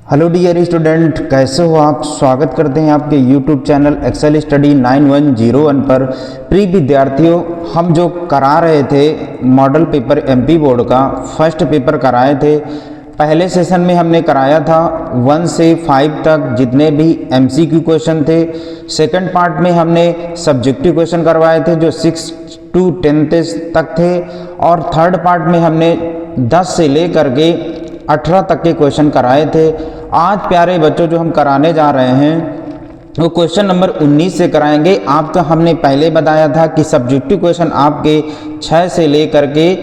Hello dear student, कैसे हो आप। स्वागत करते हैं आपके यूट्यूब चैनल एक्सेल स्टडी 9101 पर। प्रिय विद्यार्थियों, हम जो करा रहे थे मॉडल पेपर एमपी बोर्ड का फर्स्ट पेपर कराए थे। पहले सेशन में हमने कराया था 1 से 5 तक जितने भी एमसीक्यू क्वेश्चन थे। सेकंड पार्ट में हमने सब्जेक्टिव क्वेश्चन करवाए थे जो 6 to 10 तक थे, और थर्ड पार्ट में हमने 10 से लेकर के 18 तक के क्वेश्चन कराए थे। आज प्यारे बच्चों जो हम कराने जा रहे हैं वो क्वेश्चन नंबर 19 से कराएंगे। आपका हमने पहले बताया था कि सब्जेक्टिव क्वेश्चन आपके 6 से लेकर के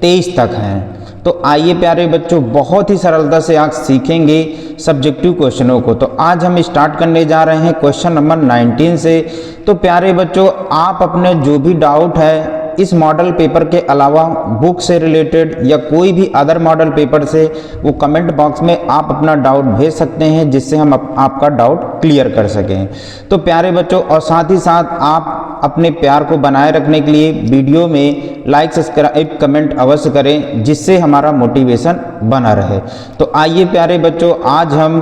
23 तक हैं। तो आइए प्यारे बच्चों, बहुत ही सरलता से आज सीखेंगे सब्जेक्टिव क्वेश्चनों को। तो आज हम स्टार्ट करने जा रहे हैं क्वेश्चन नंबर 19 से। तो प्यारे बच्चों, आप अपने जो भी डाउट है इस मॉडल पेपर के अलावा बुक से रिलेटेड या कोई भी अदर मॉडल पेपर से, वो कमेंट बॉक्स में आप अपना डाउट भेज सकते हैं, जिससे हम आपका डाउट क्लियर कर सकें। तो प्यारे बच्चों, और साथ ही साथ आप अपने प्यार को बनाए रखने के लिए वीडियो में लाइक सब्सक्राइब कमेंट अवश्य करें, जिससे हमारा मोटिवेशन बना रहे। तो आइए प्यारे बच्चों, आज हम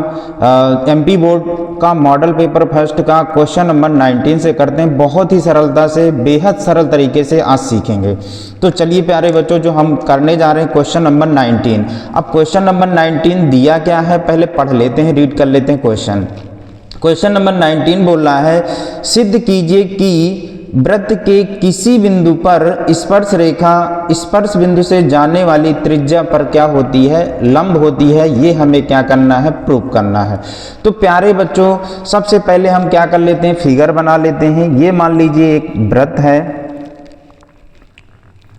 एमपी बोर्ड का मॉडल पेपर फर्स्ट का क्वेश्चन नंबर 19 से करते हैं। बहुत ही सरलता से, बेहद सरल तरीके से आज सीखेंगे। तो चलिए प्यारे बच्चों, जो हम करने जा रहे हैं क्वेश्चन नंबर 19। अब क्वेश्चन नंबर 19 दिया क्या है पहले पढ़ लेते हैं, रीड कर लेते हैं क्वेश्चन नंबर 19 बोल रहा है, सिद्ध कीजिए कि वृत्त के किसी बिंदु पर स्पर्श रेखा स्पर्श बिंदु से जाने वाली त्रिज्या पर क्या होती है, लंब होती है। ये हमें क्या करना है, प्रूव करना है। तो प्यारे बच्चों, सबसे पहले हम क्या कर लेते हैं, फिगर बना लेते हैं। ये मान लीजिए एक वृत्त है,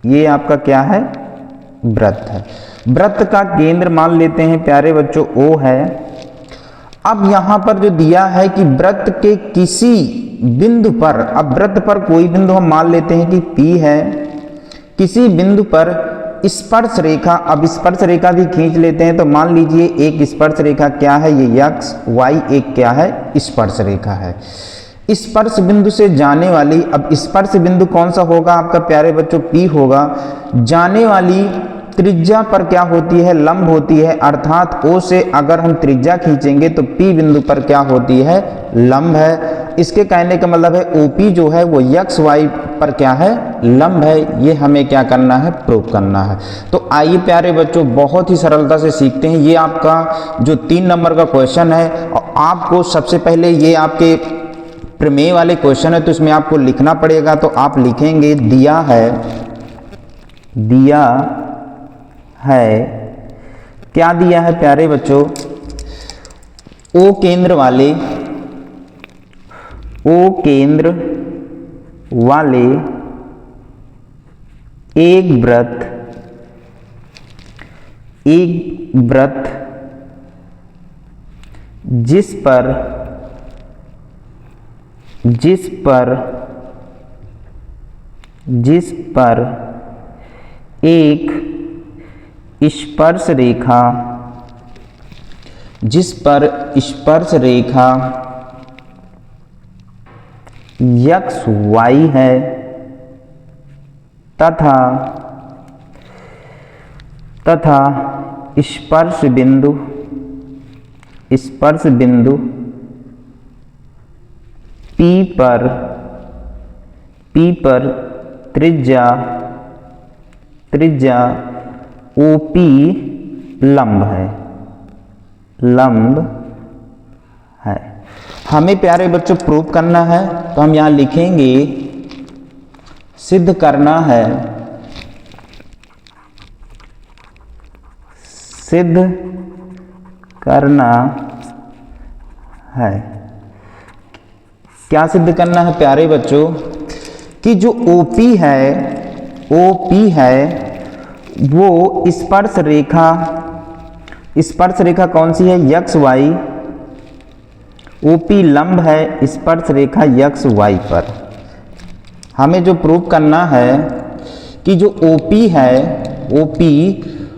ये आपका क्या है, वृत्त है। वृत्त का केंद्र मान लेते हैं प्यारे बच्चों O है। अब यहां पर जो दिया है कि वृत्त के किसी बिंदु पर, अब वृत्त पर कोई बिंदु हम मान लेते हैं कि P है, किसी बिंदु पर स्पर्श रेखा, अब स्पर्श रेखा भी खींच लेते हैं। तो मान लीजिए एक स्पर्श रेखा क्या है, ये x y एक क्या है, स्पर्श रेखा है। स्पर्श बिंदु से जाने वाली, अब स्पर्श बिंदु कौन सा होगा आपका प्यारे बच्चों, P होगा। जाने वाली त्रिज्या पर क्या होती है, लंब होती है। अर्थात O से अगर हम त्रिज्या खींचेंगे तो P बिंदु पर क्या होती है, लंब है। इसके कहने का मतलब है OP जो है वो x y पर क्या है, लंब है। ये हमें क्या करना है, प्रूव करना है। तो आइए प्यारे बच्चों, बहुत ही सरलता से सीखते हैं। ये आपका जो 3 नंबर का क्वेश्चन है, और आपको सबसे पहले ये आपके प्रमेय वाले क्वेश्चन है, तो इसमें आपको लिखना पड़ेगा। तो आप लिखेंगे दिया है क्या दिया है प्यारे बच्चों, O केंद्र वाले एक वृत्त जिस पर एक स्पर्श रेखा x y है तथा स्पर्श बिंदु P पर त्रिज्या OP लंब है। हमें प्यारे बच्चों प्रूव करना है। तो हम यहां लिखेंगे सिद्ध करना है, क्या सिद्ध करना है प्यारे बच्चों, कि जो OP है वो स्पर्श रेखा कौन सी है, x y। OP लंब है स्पर्श रेखा x y पर। हमें जो प्रूव करना है कि जो OP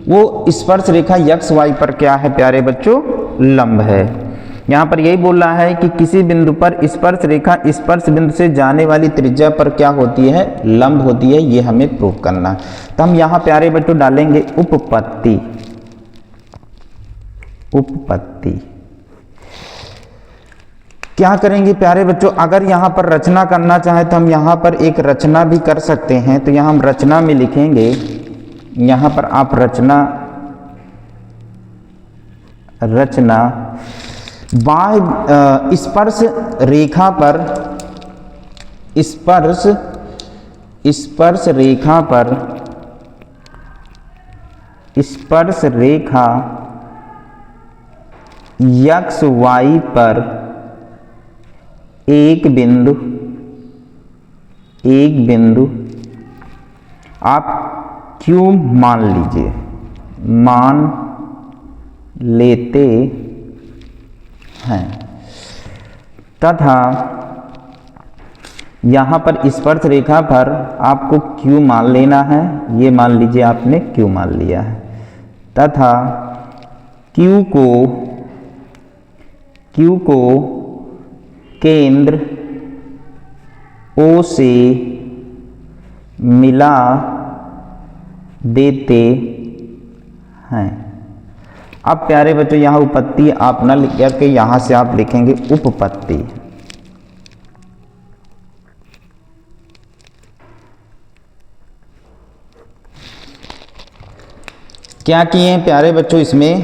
वो स्पर्श रेखा x y पर क्या है प्यारे बच्चों, लंब है। यहाँ पर यही बोल रहा है कि किसी बिंदु पर स्पर्श रेखा स्पर्श बिंदु से जाने वाली त्रिज्या पर क्या होती है, लंब होती है। ये हमें प्रूव करना है। तो हम यहाँ प्यारे बच्चों डालेंगे उपपत्ति। उपपत्ति। क्या करेंगे प्यारे बच्चों, अगर यहाँ पर रचना करना चाहे तो हम यहाँ पर एक रचना भी कर सकते हैं। तो यहाँ हम रचना में लिखेंगे, यहाँ पर आप रचना बाह्य स्पर्श रेखा पर स्पर्श रेखा एक्स वाई पर एक बिंदु आप क्यों मान लीजिए, मान लेते हैं, तथा यहाँ पर स्पर्श रेखा पर आपको क्यों मान लेना है, ये मान लीजिए आपने क्यों मान लिया है, तथा क्यू को केंद्र ओ से मिला देते हैं। अब प्यारे बच्चों यहाँ उपपत्ति आप ना लिख के यहाँ से आप लिखेंगे उपपत्ति। क्या किए हैं प्यारे बच्चों इसमें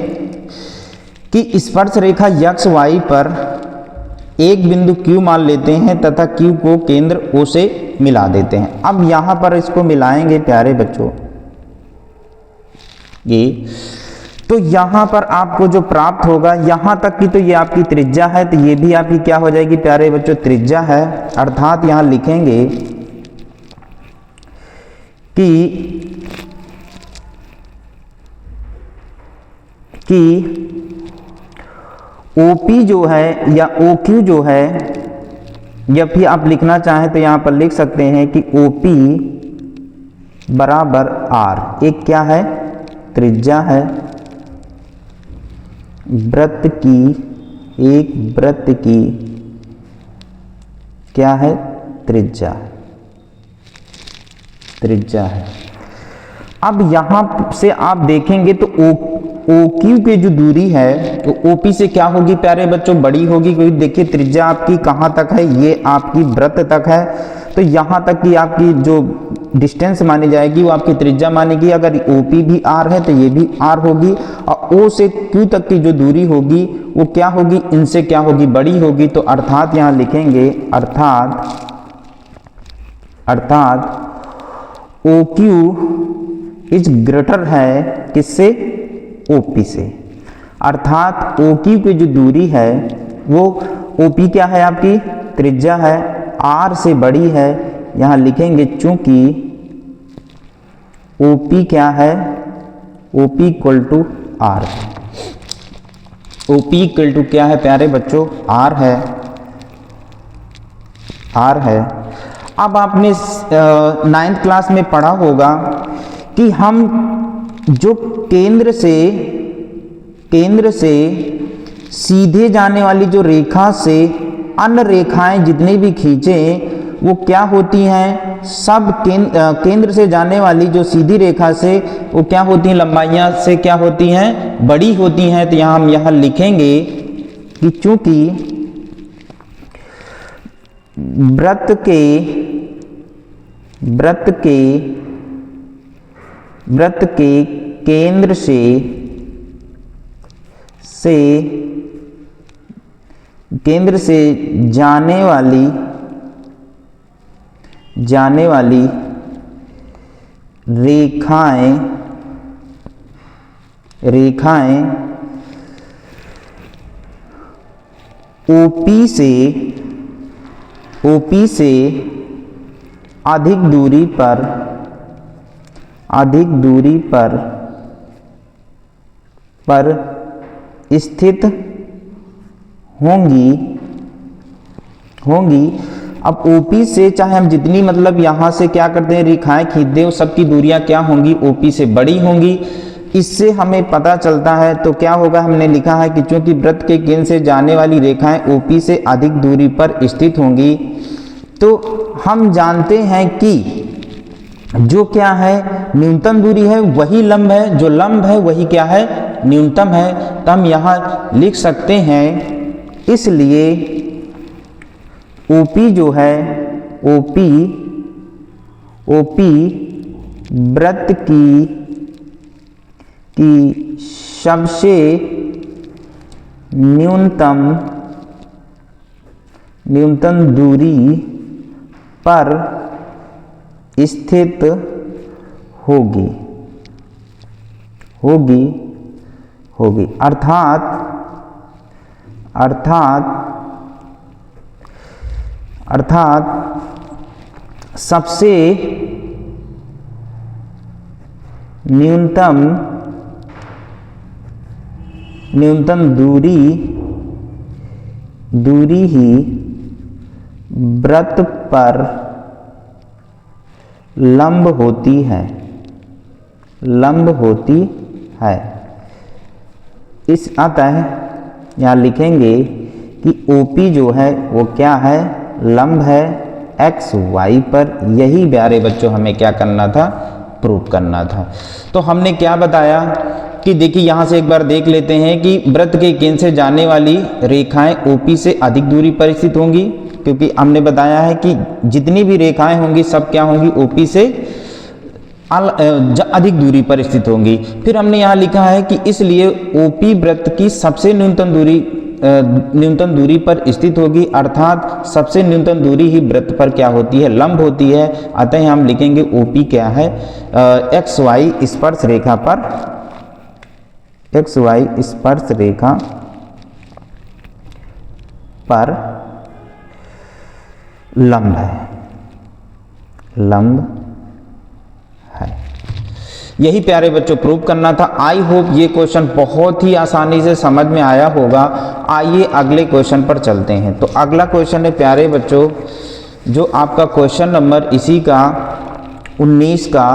कि स्पर्श रेखा एक्स वाई पर एक बिंदु Q मान लेते हैं तथा Q को केंद्र O से मिला देते हैं। अब यहाँ पर इसको मिलाएंगे प्यारे बच्चों, ये तो यहाँ पर आपको जो प्राप्त होगा, यहाँ तक की तो ये आपकी त्रिज्या है, तो ये भी आपकी क्या हो जाएगी प्यारे बच्चों, त्रिज्या है। अर्थात यहाँ लिखेंगे कि OP जो है या OQ जो है, या फिर आप लिखना चाहें तो यहाँ पर लिख सकते हैं कि OP बराबर R, एक क्या है, त्रिज्या है वृत्त की क्या है, त्रिज्या है। अब यहाँ से आप देखेंगे तो OQ की जो दूरी है तो OP से क्या होगी प्यारे बच्चों, बड़ी होगी, क्योंकि देखिए त्रिज्या आपकी कहाँ तक है, ये आपकी वृत्त तक है। तो यहाँ तक की आपकी जो डिस्टेंस मानी जाएगी वो आपकी त्रिज्या मानेगी। अगर OP भी R है तो ये भी R होगी, और O से Q तक की जो दूरी होगी वो क्या होगी, इनसे क्या होगी, बड़ी होगी। तो अर्थात यहाँ लिखेंगे अर्थात OQ इज ग्रेटर है किससे, OP से। अर्थात OQ की जो दूरी है वो OP क्या है, आपकी त्रिज्या है, R से बड़ी है। यहाँ लिखेंगे चूंकि OP क्या है, OP equal to R, OP equal to क्या है प्यारे बच्चों, R है। अब आपने 9th क्लास में पढ़ा होगा कि हम जो केंद्र से सीधे जाने वाली जो रेखा से अन्य रेखाएं जितनी भी खींचें वो क्या होती हैं, सब केंद्र से जाने वाली जो सीधी रेखा से वो क्या होती हैं, लंबाइयां से क्या होती हैं, बड़ी होती हैं। तो यहाँ हम यहाँ लिखेंगे कि चूंकि वृत्त के केंद्र से जाने वाली रेखाएं OP से अधिक दूरी पर स्थित होंगी। अब OP से चाहे हम जितनी मतलब यहाँ से क्या करते हैं, रेखाएं खींचते हैं, सबकी दूरियां क्या होंगी, OP से बड़ी होंगी। इससे हमें पता चलता है तो क्या होगा, हमने लिखा है कि चूंकि वृत्त के केंद्र से जाने वाली रेखाएं OP से अधिक दूरी पर स्थित होंगी, तो हम जानते हैं कि जो क्या है, न्यूनतम दूरी है वही लंब है, जो लंब है वही क्या है, न्यूनतम है, तो हम यहाँ लिख सकते हैं, इसलिए OP जो है, OP वृत्त की सबसे न्यूनतम दूरी पर स्थित होगी। अर्थात सबसे न्यूनतम दूरी ही वृत्त पर लंब होती है। इस अतः यहाँ लिखेंगे कि OP जो है वो क्या है, लंब है XY पर। यही प्यारे बच्चों हमें क्या करना था, प्रूव करना था। तो हमने क्या बताया कि देखिए यहाँ से एक बार देख लेते हैं कि वृत्त के केंद्र से जाने वाली रेखाएं OP से अधिक दूरी पर स्थित होंगी, क्योंकि हमने बताया है कि जितनी भी रेखाएं होंगी सब क्या होंगी, OP से अधिक दूरी पर स्थित होंगी। फिर हमने यहाँ लिखा है कि इसलिए OP वृत्त की सबसे न्यूनतम दूरी पर स्थित होगी, अर्थात सबसे न्यूनतम दूरी ही वृत्त पर क्या होती है, लंब होती है। अतः हम लिखेंगे OP क्या है, XY स्पर्श रेखा पर, XY स्पर्श रेखा पर लंब है। यही प्यारे बच्चों प्रूव करना था। आई होप ये क्वेश्चन बहुत ही आसानी से समझ में आया होगा। आइए अगले क्वेश्चन पर चलते हैं। तो अगला क्वेश्चन है प्यारे बच्चों, जो आपका क्वेश्चन नंबर इसी का 19 का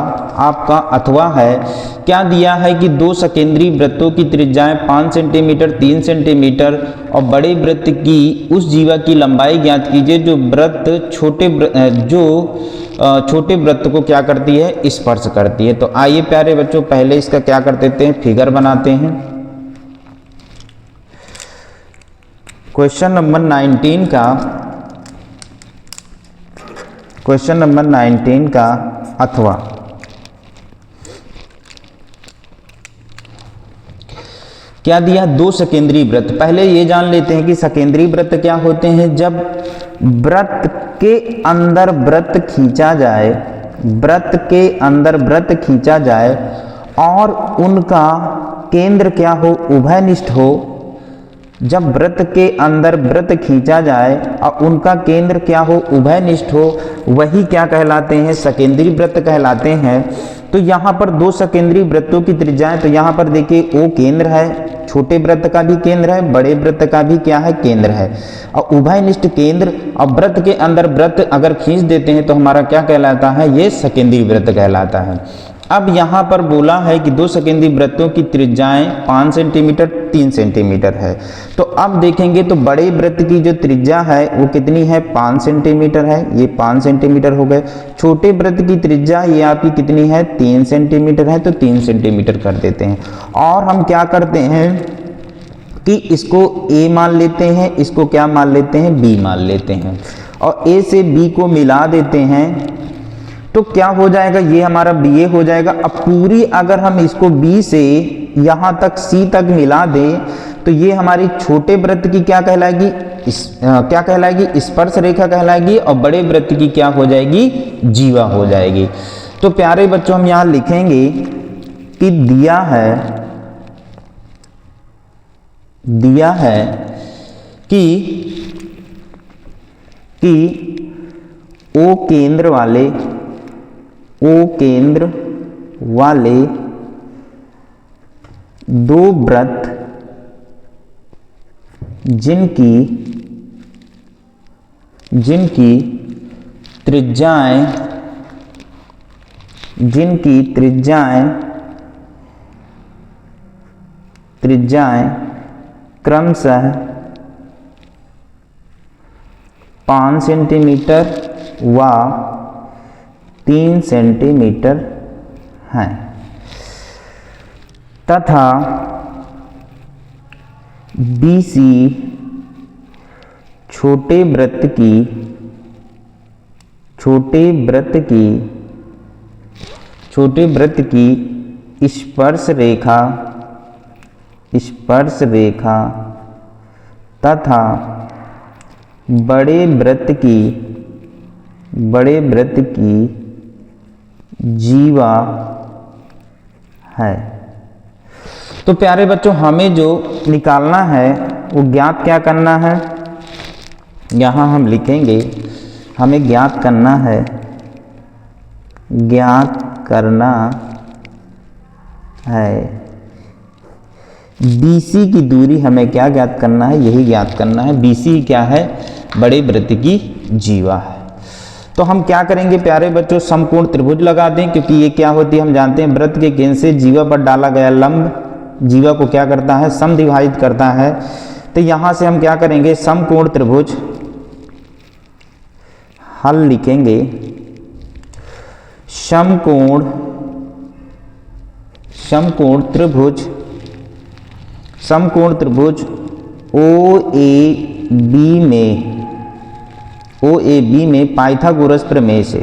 आपका अथवा है। क्या दिया है कि दो सकेंद्री वृत्तों की त्रिज्याएं 5 सेंटीमीटर 3 सेंटीमीटर और बड़े वृत्त की उस जीवा की लंबाई ज्ञात कीजिए जो छोटे वृत्त को क्या करती है, स्पर्श करती है। तो आइए प्यारे बच्चों पहले इसका क्या कर देते हैं, फिगर बनाते हैं। क्वेश्चन नंबर 19 का अथवा क्या दिया, दो सकेंद्री वृत्त। पहले ये जान लेते हैं कि सकेंद्री वृत्त क्या होते हैं। जब वृत्त के अंदर वृत्त खींचा जाए और उनका केंद्र क्या हो, उभयनिष्ठ हो। जब वृत्त के अंदर वृत्त खींचा जाए और उनका केंद्र क्या हो, उभयनिष्ठ हो, वही क्या कहलाते हैं, सकेंद्री वृत्त कहलाते हैं। तो यहाँ पर दो सकेंद्री वृत्तों की त्रिज्याएं, तो यहाँ पर देखिए O केंद्र है, छोटे वृत्त का भी केंद्र है, बड़े वृत्त का भी क्या है, केंद्र है। और उभयनिष्ठ केंद्र और वृत्त के अंदर वृत्त अगर खींच देते हैं तो हमारा क्या कहलाता है, ये सकेंद्री वृत्त कहलाता है। अब यहाँ पर बोला है कि दो सकेंद्री वृत्तों की त्रिज्याएं 5 सेंटीमीटर 3 सेंटीमीटर है। तो अब देखेंगे तो बड़े वृत्त की जो त्रिज्या है वो कितनी है, 5 सेंटीमीटर है, ये 5 सेंटीमीटर हो गए। छोटे वृत्त की त्रिज्या ये आपकी कितनी है, 3 सेंटीमीटर है, तो 3 सेंटीमीटर कर देते हैं। और हम क्या करते हैं कि इसको A मान लेते हैं, इसको क्या मान लेते हैं, B मान लेते हैं, और A से B को मिला देते हैं। तो क्या हो जाएगा, ये हमारा BA हो जाएगा। अब पूरी अगर हम इसको B से यहाँ तक C तक मिला दें तो ये हमारी छोटे वृत्त की क्या कहलाएगी, क्या कहलाएगी, स्पर्श रेखा कहलाएगी। और बड़े वृत्त की क्या हो जाएगी, जीवा हो जाएगी। तो प्यारे बच्चों हम यहाँ लिखेंगे कि दिया है कि O केंद्र वाले दो वृत्त जिनकी त्रिज्याएं क्रमशः 5 सेंटीमीटर व 3 सेंटीमीटर हैं तथा BC छोटे वृत्त की स्पर्श रेखा तथा बड़े वृत्त की जीवा है। तो प्यारे बच्चों, हमें जो निकालना है वो ज्ञात क्या करना है, यहाँ हम लिखेंगे हमें ज्ञात करना है BC की दूरी हमें क्या ज्ञात करना है, यही ज्ञात करना है। BC क्या है, बड़े वृत्त की जीवा है। तो हम क्या करेंगे प्यारे बच्चों, समकोण त्रिभुज लगा दें, क्योंकि ये क्या होती है हम जानते हैं, वृत्त के केंद्र से जीवा पर डाला गया लंब जीवा को क्या करता है, समद्विभाजित करता है। तो यहां से हम क्या करेंगे, समकोण त्रिभुज हल लिखेंगे। समकोण त्रिभुज OAB में पाइथागोरस प्रमेय से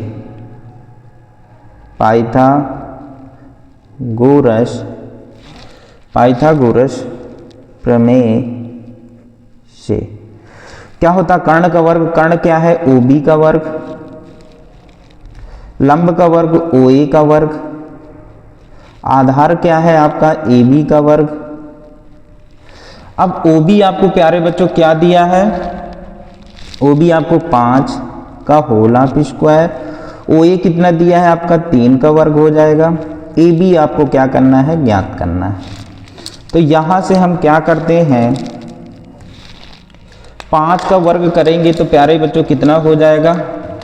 क्या होता, कर्ण का वर्ग, कर्ण क्या है OB का वर्ग, लंब का वर्ग OA का वर्ग, आधार क्या है आपका AB का वर्ग। अब OB आपको प्यारे बच्चों क्या दिया है, OB आपको 5 का होल हाफ स्क्वायर, OA कितना दिया है आपका 3 का वर्ग हो जाएगा। AB आपको क्या करना है, ज्ञात करना है। तो यहां से हम क्या करते हैं, 5 का वर्ग करेंगे तो प्यारे बच्चों कितना हो जाएगा,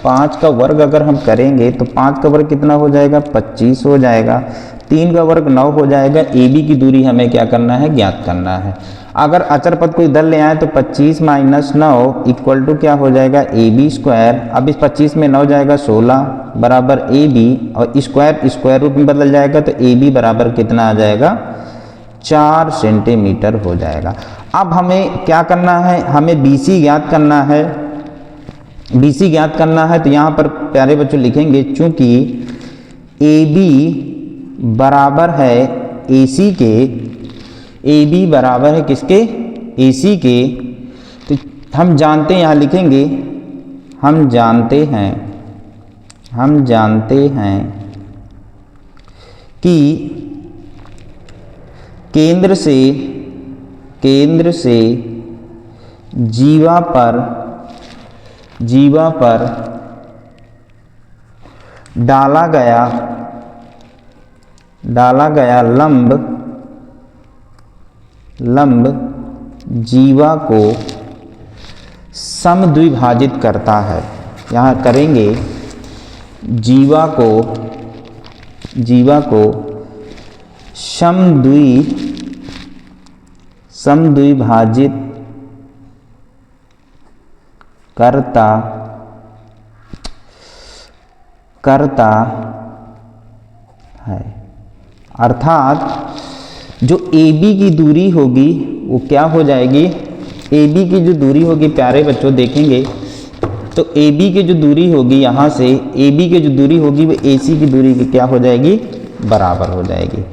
5 का वर्ग अगर हम करेंगे तो 5 का वर्ग कितना हो जाएगा, 25 हो जाएगा। 3 का वर्ग 9 हो जाएगा। AB की दूरी हमें क्या करना है, ज्ञात करना है। अगर अचर पद को इधर ले आए तो 25 माइनस 9 इक्वल टू क्या हो जाएगा, AB स्क्वायर। अब इस 25 में 9 जाएगा 16 बराबर AB, और स्क्वायर रूट में बदल जाएगा तो AB बराबर कितना आ जाएगा, 4 सेंटीमीटर हो जाएगा। अब हमें क्या करना है, हमें BC ज्ञात करना है। BC ज्ञात करना है तो यहाँ पर प्यारे बच्चों लिखेंगे, चूंकि AB बराबर है AC के, AB बराबर है किसके, AC के, तो हम जानते हैं, यहाँ लिखेंगे हम जानते हैं कि केंद्र से जीवा पर डाला गया लंब जीवा को समद्विभाजित करता है। यहाँ करेंगे जीवा को समद्विभाजित करता है। अर्थात जो AB की दूरी होगी वो क्या हो जाएगी, AB की जो दूरी होगी प्यारे बच्चों देखेंगे तो AB की जो दूरी होगी, यहाँ से AB की जो दूरी होगी वो AC की दूरी की क्या हो जाएगी, बराबर हो जाएगी।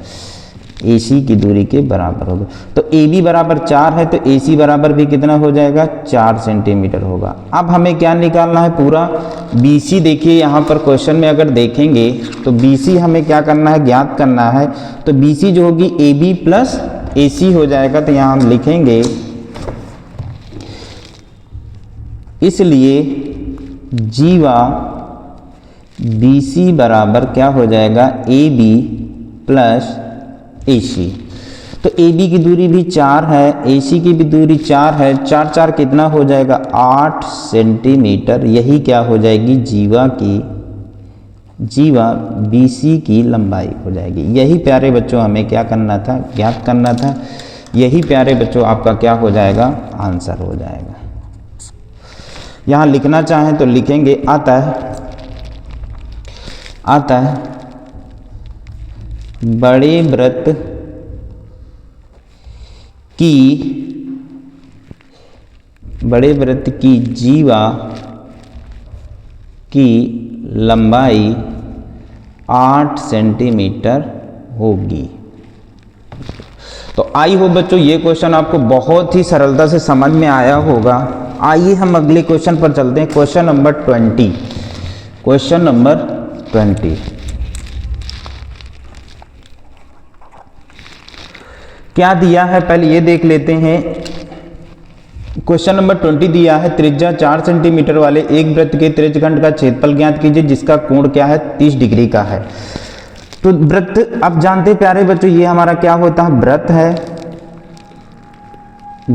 AC की दूरी के बराबर होगा। तो AB बराबर 4 है तो AC बराबर भी कितना हो जाएगा, 4 सेंटीमीटर होगा। अब हमें क्या निकालना है, पूरा BC। देखिए यहाँ पर क्वेश्चन में अगर देखेंगे तो BC हमें क्या करना है, ज्ञात करना है। तो BC जो होगी AB प्लस AC हो जाएगा। तो यहाँ हम लिखेंगे, इसलिए जीवा BC बराबर क्या हो जाएगा, AB प्लस AC। तो AB की दूरी भी 4 है, AC की भी दूरी 4 है, 4 कितना हो जाएगा, 8 सेंटीमीटर। यही क्या हो जाएगी, जीवा BC की लंबाई हो जाएगी। यही प्यारे बच्चों हमें क्या करना था, ज्ञात करना था। यही प्यारे बच्चों आपका क्या हो जाएगा, आंसर हो जाएगा। यहाँ लिखना चाहें तो लिखेंगे, अतः बड़े वृत्त की बड़े वृत्त की जीवा की लंबाई 8 सेंटीमीटर होगी। तो आई होप बच्चों ये क्वेश्चन आपको बहुत ही सरलता से समझ में आया होगा। आइए हम अगले क्वेश्चन पर चलते हैं। Question number 20। क्वेश्चन नंबर 20 क्या दिया है पहले ये देख लेते हैं। क्वेश्चन नंबर 20 दिया है, त्रिज्या 4 सेंटीमीटर वाले एक वृत्त के त्रिज्यखंड का क्षेत्रफल ज्ञात कीजिए जिसका कोण क्या है 30 डिग्री का है। तो वृत्त आप जानते हैं प्यारे बच्चों, ये हमारा क्या होता है, वृत्त है।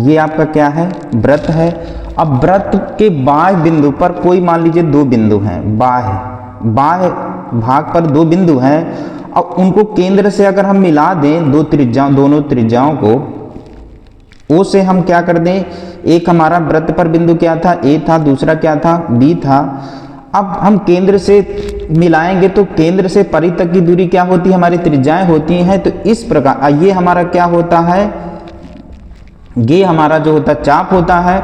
ये आपका क्या है, वृत्त है। अब वृत्त के बाह्य बिंदु पर कोई मान लीजिए 2 बिंदु हैं, बाह्य भाग पर 2 बिंदु हैं। अब उनको केंद्र से अगर हम मिला दें दोनों त्रिज्याओं को, ओ से हम क्या कर दें, एक हमारा वृत्त पर बिंदु क्या था, ए था, दूसरा क्या था, बी था। अब हम केंद्र से मिलाएंगे तो केंद्र से परि तक की दूरी क्या होती है, हमारी त्रिज्याएं होती हैं। तो इस प्रकार ये हमारा क्या होता है, ये हमारा जो होता है चाप होता है।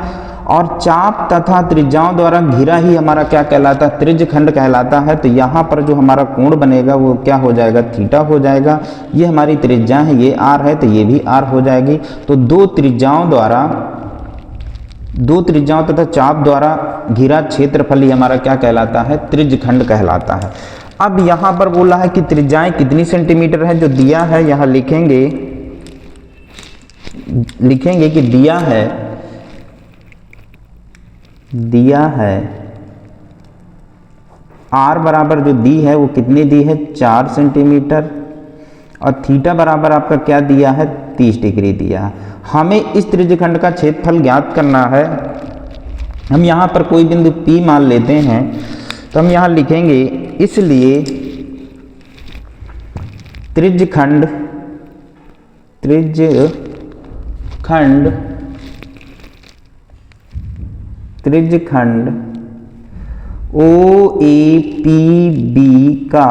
और चाप तथा त्रिज्याओं द्वारा घिरा ही हमारा क्या कहलाता है, त्रिज्यखंड कहलाता है। तो यहाँ पर जो हमारा कोण बनेगा वो क्या हो जाएगा, थीटा हो जाएगा। ये हमारी त्रिज्या है, ये आर है तो ये भी आर हो जाएगी। तो दो त्रिज्याओं तथा चाप द्वारा घिरा क्षेत्रफल ही हमारा क्या कहलाता है, त्रिज्यखंड कहलाता है। अब यहाँ पर बोला है कि त्रिज्याएं कितनी सेंटीमीटर है, जो दिया है यहाँ लिखेंगे कि दिया है आर बराबर जो दी है वो कितनी दी है, 4 सेंटीमीटर। और थीटा बराबर आपका क्या दिया है, 30 डिग्री दिया है। हमें इस त्रिज्यखंड का क्षेत्रफल ज्ञात करना है। हम यहाँ पर कोई बिंदु P मान लेते हैं। तो हम यहाँ लिखेंगे, इसलिए त्रिज्यखंड OAPB का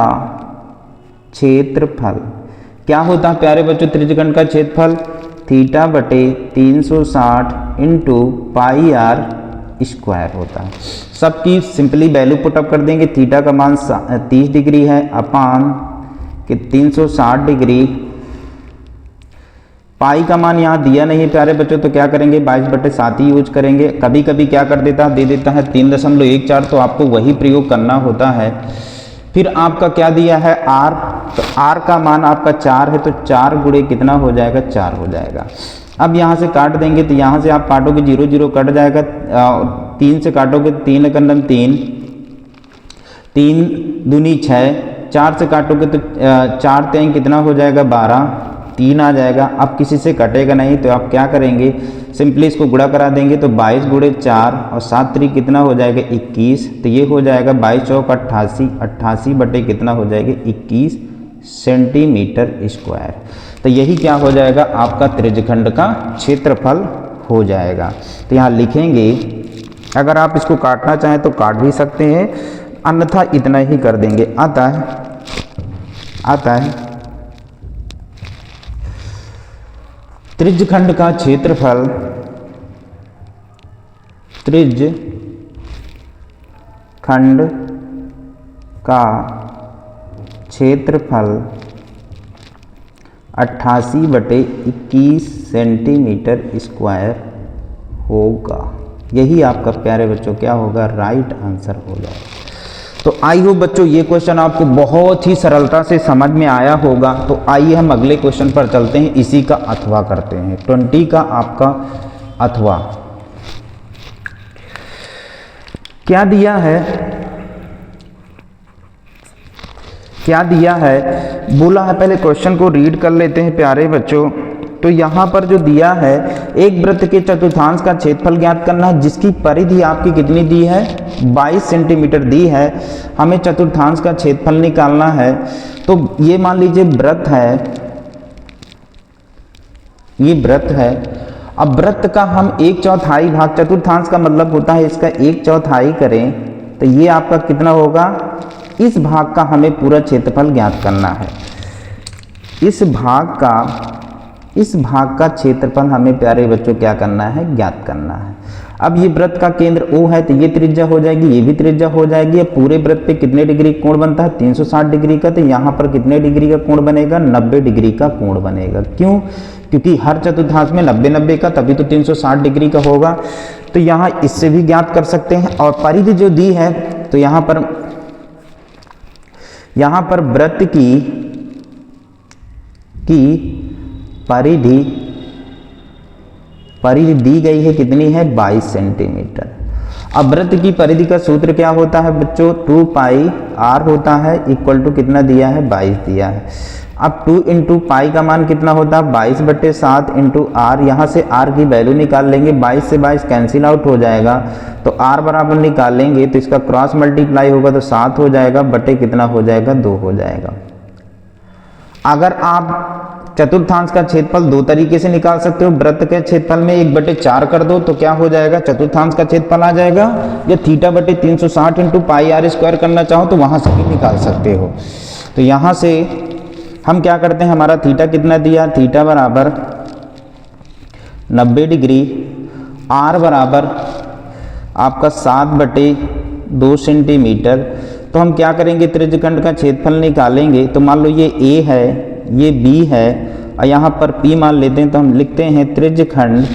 क्षेत्रफल क्या होता है प्यारे बच्चों, त्रिज्यखंड का क्षेत्रफल थीटा बटे 360 इंटू पाई आर स्क्वायर होता है। सबकी सिंपली वैल्यू पुटअप कर देंगे। थीटा का मान 30 डिग्री है अपान कि 360 डिग्री। पाई का मान यहाँ दिया नहीं है प्यारे बच्चों, तो क्या करेंगे 22/7 ही यूज करेंगे। कभी कभी क्या कर देता है, दे देता है 3.14, तो आपको वही प्रयोग करना होता है। फिर आपका क्या दिया है आर, तो आर का मान आपका 4 है, तो 4 गुणे कितना हो जाएगा, 4 हो जाएगा। अब यहाँ से काट देंगे, तो यहाँ से आप काटोगे 0 0 कट जाएगा। 3 से काटोगे 3 एकम 3, 3 दूनी 6, 4 से काटोगे तो 4 3 कितना हो जाएगा 12, 3 आ जाएगा। अब किसी से कटेगा नहीं, तो आप क्या करेंगे, सिंपली इसको गुणा करा देंगे। तो 22 गुणे 4 और 7 3 कितना हो जाएगा 21। तो ये हो जाएगा 22 चौक 88, 88 बटे कितना हो जाएगा 21 सेंटीमीटर स्क्वायर। तो यही क्या हो जाएगा, आपका त्रिज्यखंड का क्षेत्रफल हो जाएगा। तो यहाँ लिखेंगे, अगर आप इसको काटना चाहें तो काट भी सकते हैं, अन्यथा इतना ही कर देंगे। आता है त्रिज्यखंड का क्षेत्रफल, त्रिज्यखंड का क्षेत्रफल 88/21 सेंटीमीटर स्क्वायर होगा। यही आपका प्यारे बच्चों क्या होगा, राइट आंसर हो जाएगा। तो आई होप बच्चों ये क्वेश्चन आपको बहुत ही सरलता से समझ में आया होगा। तो आइए हम अगले क्वेश्चन पर चलते हैं, इसी का अथवा करते हैं। 20 का आपका अथवा क्या दिया है, बोला है। पहले क्वेश्चन को रीड कर लेते हैं प्यारे बच्चों। तो यहाँ पर जो दिया है, एक वृत्त के चतुर्थांश का क्षेत्रफल ज्ञात करना है जिसकी परिधि आपकी कितनी दी है, 22 सेंटीमीटर दी है। हमें चतुर्थांश का क्षेत्रफल निकालना है। तो ये मान लीजिए वृत्त है, ये वृत्त है। अब वृत्त का हम 1/4 भाग, चतुर्थांश का मतलब होता है इसका 1/4 करें, तो ये आपका कितना होगा, इस भाग का हमें पूरा क्षेत्रफल ज्ञात करना है। इस भाग का इस भाग का क्षेत्रफल हमें प्यारे बच्चों क्या करना है, ज्ञात करना है। अब ये वृत्त का केंद्र O है तो ये त्रिज्या हो जाएगी, ये भी त्रिज्या हो जाएगी। अब पूरे वृत्त पे कितने डिग्री कोण बनता है, 360 डिग्री का, तो यहाँ पर कितने डिग्री का कोण बनेगा, 90 डिग्री का कोण बनेगा। क्यों, क्योंकि हर चतुर्थांश में 90-90 का, तभी तो 360 डिग्री का होगा। तो यहाँ इससे भी ज्ञात कर सकते हैं। और परिधि जो दी है तो यहाँ पर वृत्त की परिधि दी गई है, कितनी है, 22 सेंटीमीटर। अब वृत्त की परिधि का सूत्र क्या होता है बच्चों, 2 पाई r होता है, इक्वल टू कितना दिया है, 22 दिया है। अब 2 इंटू पाई का मान कितना होता है, 22/7 इंटू r, यहाँ से r की वैल्यू निकाल लेंगे, 22 से 22 कैंसिल आउट हो जाएगा, तो r बराबर निकालेंगे तो इसका क्रॉस मल्टीप्लाई होगा तो 7 हो जाएगा, बटे कितना हो जाएगा, 2 हो जाएगा। अगर आप चतुर्थांश का क्षेत्रफल दो तरीके से निकाल सकते हो, वृत्त के क्षेत्रफल में 1/4 कर दो तो क्या हो जाएगा, चतुर्थांश का क्षेत्रफल आ जाएगा, या θ/360 इंटू पाई r स्क्वायर करना चाहो तो वहां से भी निकाल सकते हो। तो यहां से हम क्या करते हैं, हमारा थीटा कितना दिया, थीटा बराबर 90 डिग्री, r बराबर आपका 7/2 सेंटीमीटर। तो हम क्या करेंगे, त्रिज्यखंड का क्षेत्रफल निकालेंगे। तो मान लो ये A है, ये B है, और यहाँ पर P मान लेते हैं, तो हम लिखते हैं त्रिज्यखंड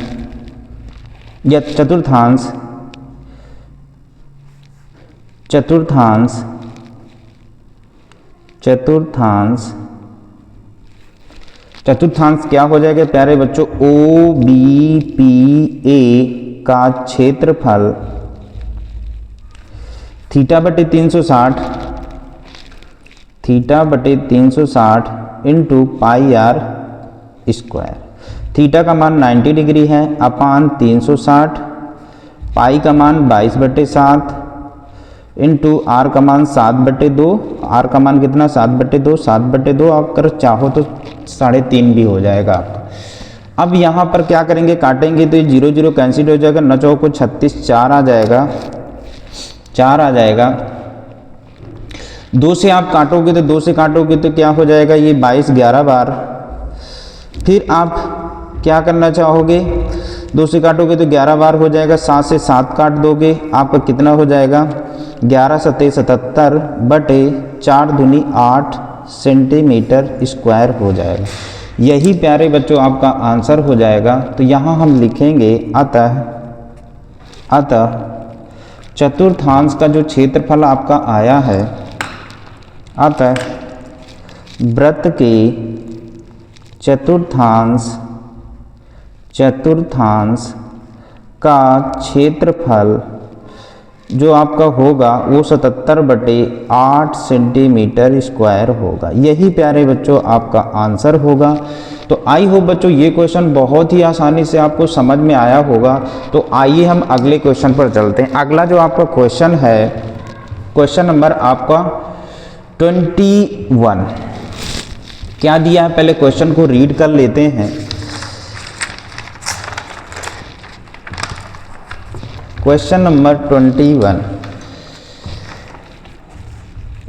या चतुर्थांश क्या हो जाएगा प्यारे बच्चों, OBPA का क्षेत्रफल θ/360 into pi r square. Theta का मान 90 डिग्री है, अपान 360, पाई का मान 22/7 इंटू आर का मान 7/2, आर का मान कितना, 7/2, 7/2 अगर चाहो तो 3.5 भी हो जाएगा। अब यहाँ पर क्या करेंगे, काटेंगे तो ये 0 0 कैंसिल हो जाएगा, न चाहो को 36, 4 आ जाएगा, 4 आ जाएगा। 2 से आप काटोगे तो 2 से काटोगे तो क्या हो जाएगा, ये 22 11 बार। फिर आप क्या करना चाहोगे, 2 से काटोगे तो 11 बार हो जाएगा, 7 से 7 काट दोगे, आपका कितना हो जाएगा, 11 सत्ते 77 बटे 4 दूनी 8 सेंटीमीटर स्क्वायर हो जाएगा। यही प्यारे बच्चों आपका आंसर हो जाएगा। तो यहाँ हम लिखेंगे अतः चतुर्थांश का जो क्षेत्रफल आपका आया है, अतः वृत्त के चतुर्थांश का क्षेत्रफल जो आपका होगा वो 77/8 सेंटीमीटर स्क्वायर होगा। यही प्यारे बच्चों आपका आंसर होगा। तो आई होप बच्चों ये क्वेश्चन बहुत ही आसानी से आपको समझ में आया होगा। तो आइए हम अगले क्वेश्चन पर चलते हैं। अगला जो आपका क्वेश्चन है, क्वेश्चन नंबर आपका 21 क्या दिया है, पहले क्वेश्चन को रीड कर लेते हैं। क्वेश्चन नंबर 21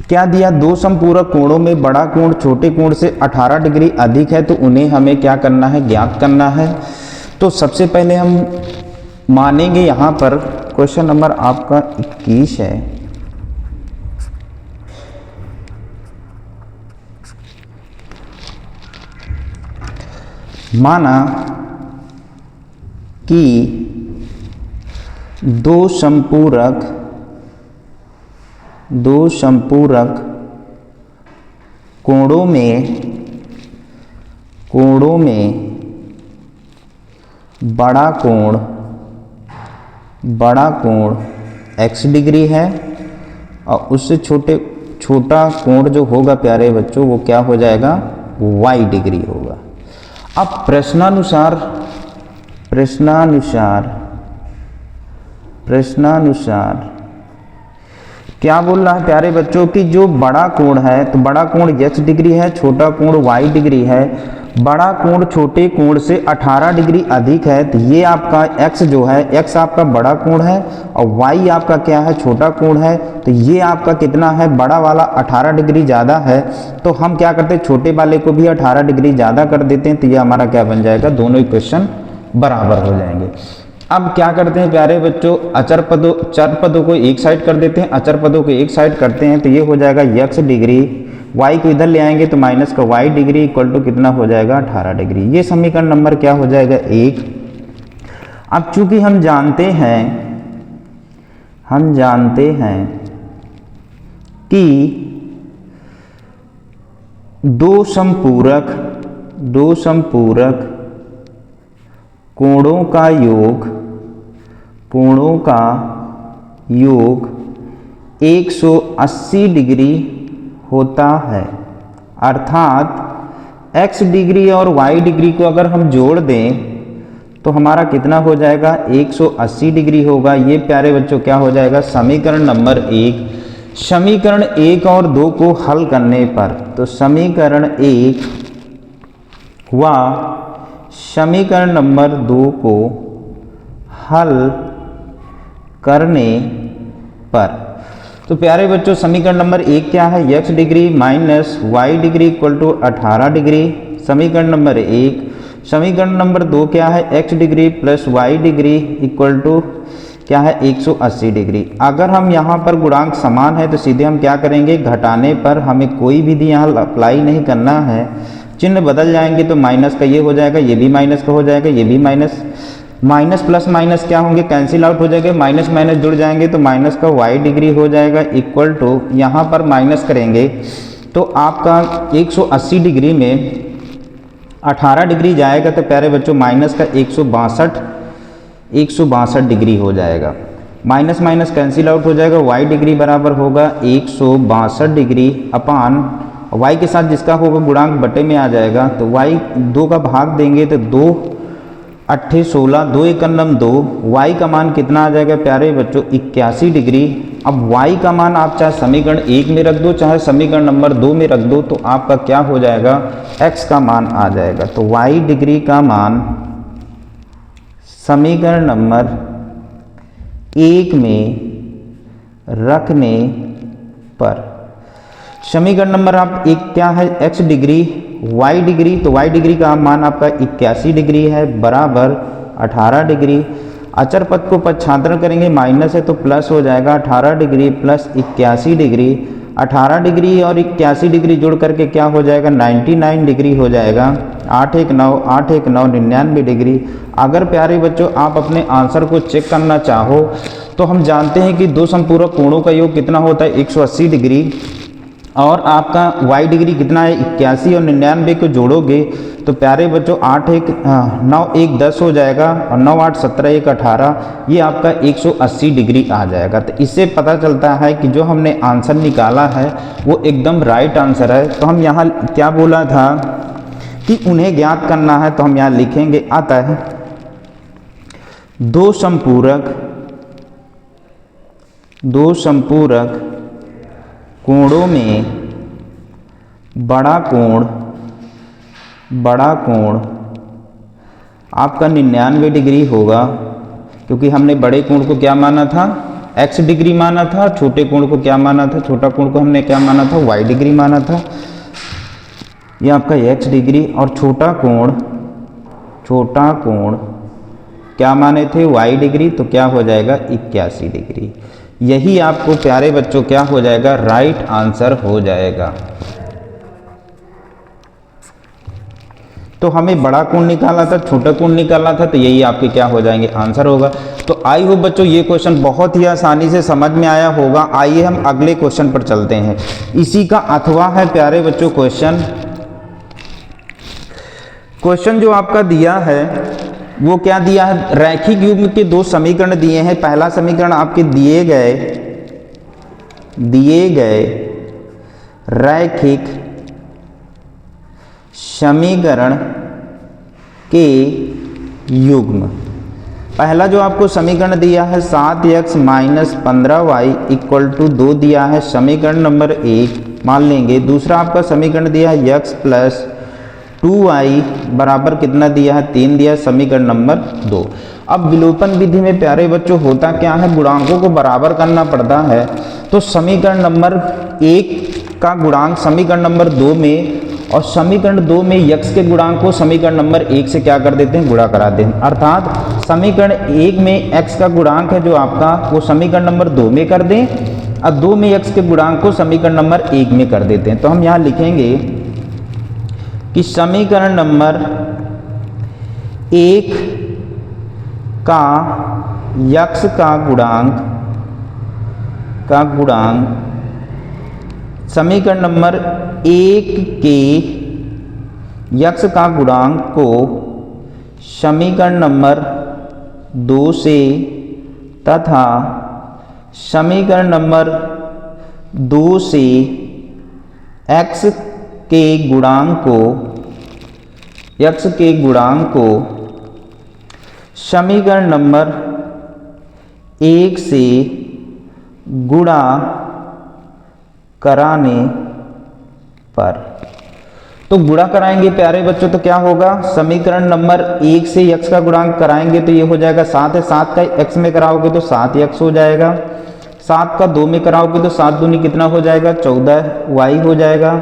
क्या दिया, दो समपूरक कोणों में बड़ा कोण छोटे कोण से 18 डिग्री अधिक है, तो उन्हें हमें क्या करना है, ज्ञात करना है। तो सबसे पहले हम मानेंगे यहाँ पर क्वेश्चन नंबर आपका 21 है। माना कि दो संपूरक कोणों में बड़ा कोण x डिग्री है और उससे छोटा कोण जो होगा प्यारे बच्चों वो क्या हो जाएगा, y डिग्री होगा। अब प्रश्नानुसार क्या बोल रहा है प्यारे बच्चों कि जो बड़ा कोण है तो बड़ा कोण x डिग्री है, छोटा कोण y डिग्री है। बड़ा कोण छोटे कोण से 18 डिग्री अधिक है, तो ये आपका x जो है, x आपका बड़ा कोण है और y आपका क्या है, छोटा कोण है। तो ये आपका कितना है, बड़ा वाला 18 डिग्री ज़्यादा है, तो हम क्या करते हैं, छोटे वाले को भी 18 डिग्री ज़्यादा कर देते हैं। तो ये हमारा क्या बन जाएगा, दोनों इक्वेशन बराबर हो जाएंगे। अब क्या करते हैं प्यारे बच्चों, चर पदों को एक साइड कर देते हैं, अचर पदों को एक साइड करते हैं। तो ये हो जाएगा x डिग्री, y को इधर ले आएंगे तो माइनस का y डिग्री इक्वल टू कितना हो जाएगा, 18 डिग्री। ये समीकरण नंबर क्या हो जाएगा, 1। अब चूंकि हम जानते हैं कि दो समपूरक कोणों का योग 180 डिग्री होता है, अर्थात x डिग्री और y डिग्री को अगर हम जोड़ दें तो हमारा कितना हो जाएगा, 180 डिग्री होगा। ये प्यारे बच्चों क्या हो जाएगा, समीकरण नंबर 1। समीकरण 1 और 2 को हल करने पर, तो समीकरण 1 व समीकरण नंबर 2 को हल करने पर, तो प्यारे बच्चों समीकरण नंबर 1 क्या है, x degree minus y degree equal to 18 degree, समीकरण नंबर 1। समीकरण नंबर 2 क्या है, x degree plus y degree equal to क्या है, 180 डिग्री। अगर हम यहाँ पर गुणांक समान है तो सीधे हम क्या करेंगे, घटाने पर हमें कोई विधि यहाँ अप्लाई नहीं करना है, चिन्ह बदल जाएंगे तो माइनस का ये हो जाएगा, ये भी माइनस का हो जाएगा, ये भी माइनस प्लस माइनस क्या होंगे, कैंसिल आउट हो जाएंगे, माइनस माइनस जुड़ जाएंगे तो माइनस का y डिग्री हो जाएगा इक्वल टू, यहाँ पर माइनस करेंगे तो आपका 180 डिग्री में 18 डिग्री जाएगा तो प्यारे बच्चों माइनस का 162 डिग्री हो जाएगा। माइनस माइनस कैंसिल आउट हो जाएगा, y डिग्री बराबर होगा 162 डिग्री अपान y के साथ जिसका होगा गुणांक बटे में आ जाएगा, तो y 2 का भाग देंगे तो 2 8 16, 2 1 2, y का मान कितना आ जाएगा प्यारे बच्चों, 81 डिग्री। अब y का मान आप चाहे समीकरण 1 में रख दो चाहे समीकरण नंबर 2 में रख दो, तो आपका क्या हो जाएगा, x का मान आ जाएगा। तो y डिग्री का मान समीकरण नंबर 1 में रखने पर, समीकरण नंबर आप 1 क्या है, x डिग्री y डिग्री, तो y डिग्री का मान आपका 81 डिग्री है बराबर 18 डिग्री। अचर पद को पक्षांतरण करेंगे, माइनस है तो प्लस हो जाएगा, 18 डिग्री प्लस 81 डिग्री। 18 डिग्री और 81 डिग्री जुड़ करके क्या हो जाएगा, 99 डिग्री हो जाएगा। 8 1 9 8 1 9 99 डिग्री। अगर प्यारे बच्चों आप अपने आंसर को चेक करना चाहो तो हम जानते हैं कि दो समपूरक कोणों का योग कितना होता है, 180 डिग्री, और आपका y डिग्री कितना है, 81, और 99 को जोड़ोगे तो प्यारे बच्चों 8 1 9 1 10 हो जाएगा और 9 8 17 1 18, ये आपका 180 डिग्री आ जाएगा। तो इससे पता चलता है कि जो हमने आंसर निकाला है वो एकदम राइट आंसर है। तो हम यहाँ क्या बोला था कि उन्हें ज्ञात करना है, तो हम यहाँ लिखेंगे, आता है दो संपूरक कोणों में बड़ा कोण आपका 99 डिग्री होगा, क्योंकि हमने बड़े कोण को क्या माना था, x डिग्री माना था, छोटे कोण को क्या माना था, छोटा कोण को हमने क्या माना था, y डिग्री माना था। ये आपका x डिग्री, और छोटा कोण क्या माने थे, y डिग्री, तो क्या हो जाएगा 81 डिग्री। यही आपको प्यारे बच्चों क्या हो जाएगा, राइट आंसर हो जाएगा। तो हमें बड़ा कोण निकाला था, छोटा कोण निकाला था, तो यही आपके क्या हो जाएंगे, आंसर होगा। तो आई होप बच्चों ये क्वेश्चन बहुत ही आसानी से समझ में आया होगा। आइए हम अगले क्वेश्चन पर चलते हैं। इसी का अथवा है प्यारे बच्चों क्वेश्चन जो आपका दिया है वो क्या दिया है, रैखिक युग्म के दो समीकरण दिए हैं। पहला समीकरण आपके दिए गए रैखिक समीकरण के युग्म, पहला जो आपको समीकरण दिया है 7x minus 15y equal to 2 दिया है, समीकरण नंबर 1 मान लेंगे। दूसरा आपका समीकरण दिया है x प्लस 2y बराबर कितना दिया है, 3 दिया है, समीकरण नंबर 2। अब विलोपन विधि में प्यारे बच्चों होता क्या है, गुणांकों को बराबर करना पड़ता है। तो समीकरण नंबर 1 का गुणांक समीकरण नंबर 2 में और समीकरण 2 में x के गुणांक को समीकरण नंबर 1 से क्या कर देते हैं, गुणा करा देते हैं। अर्थात समीकरण 1 में x का गुणांक है जो आपका, वो समीकरण नंबर 2 में कर दें और 2 में x के गुणांक को समीकरण नंबर 1 में कर देते हैं। तो हम यहाँ लिखेंगे कि समीकरण नंबर 1 का x का गुणांक समीकरण नंबर 1 के x का गुणांक को समीकरण नंबर 2 से तथा समीकरण नंबर 2 से x के गुणांक को समीकरण नंबर 1 से गुणा कराने पर। तो गुणा कराएंगे प्यारे बच्चों तो क्या होगा, समीकरण नंबर 1 से x का गुणांक कराएंगे तो ये हो जाएगा 7 है, 7 का x में कराओगे तो 7x हो जाएगा, 7 का 2 में कराओगे तो 7 दूनी कितना हो जाएगा, 14y हो जाएगा,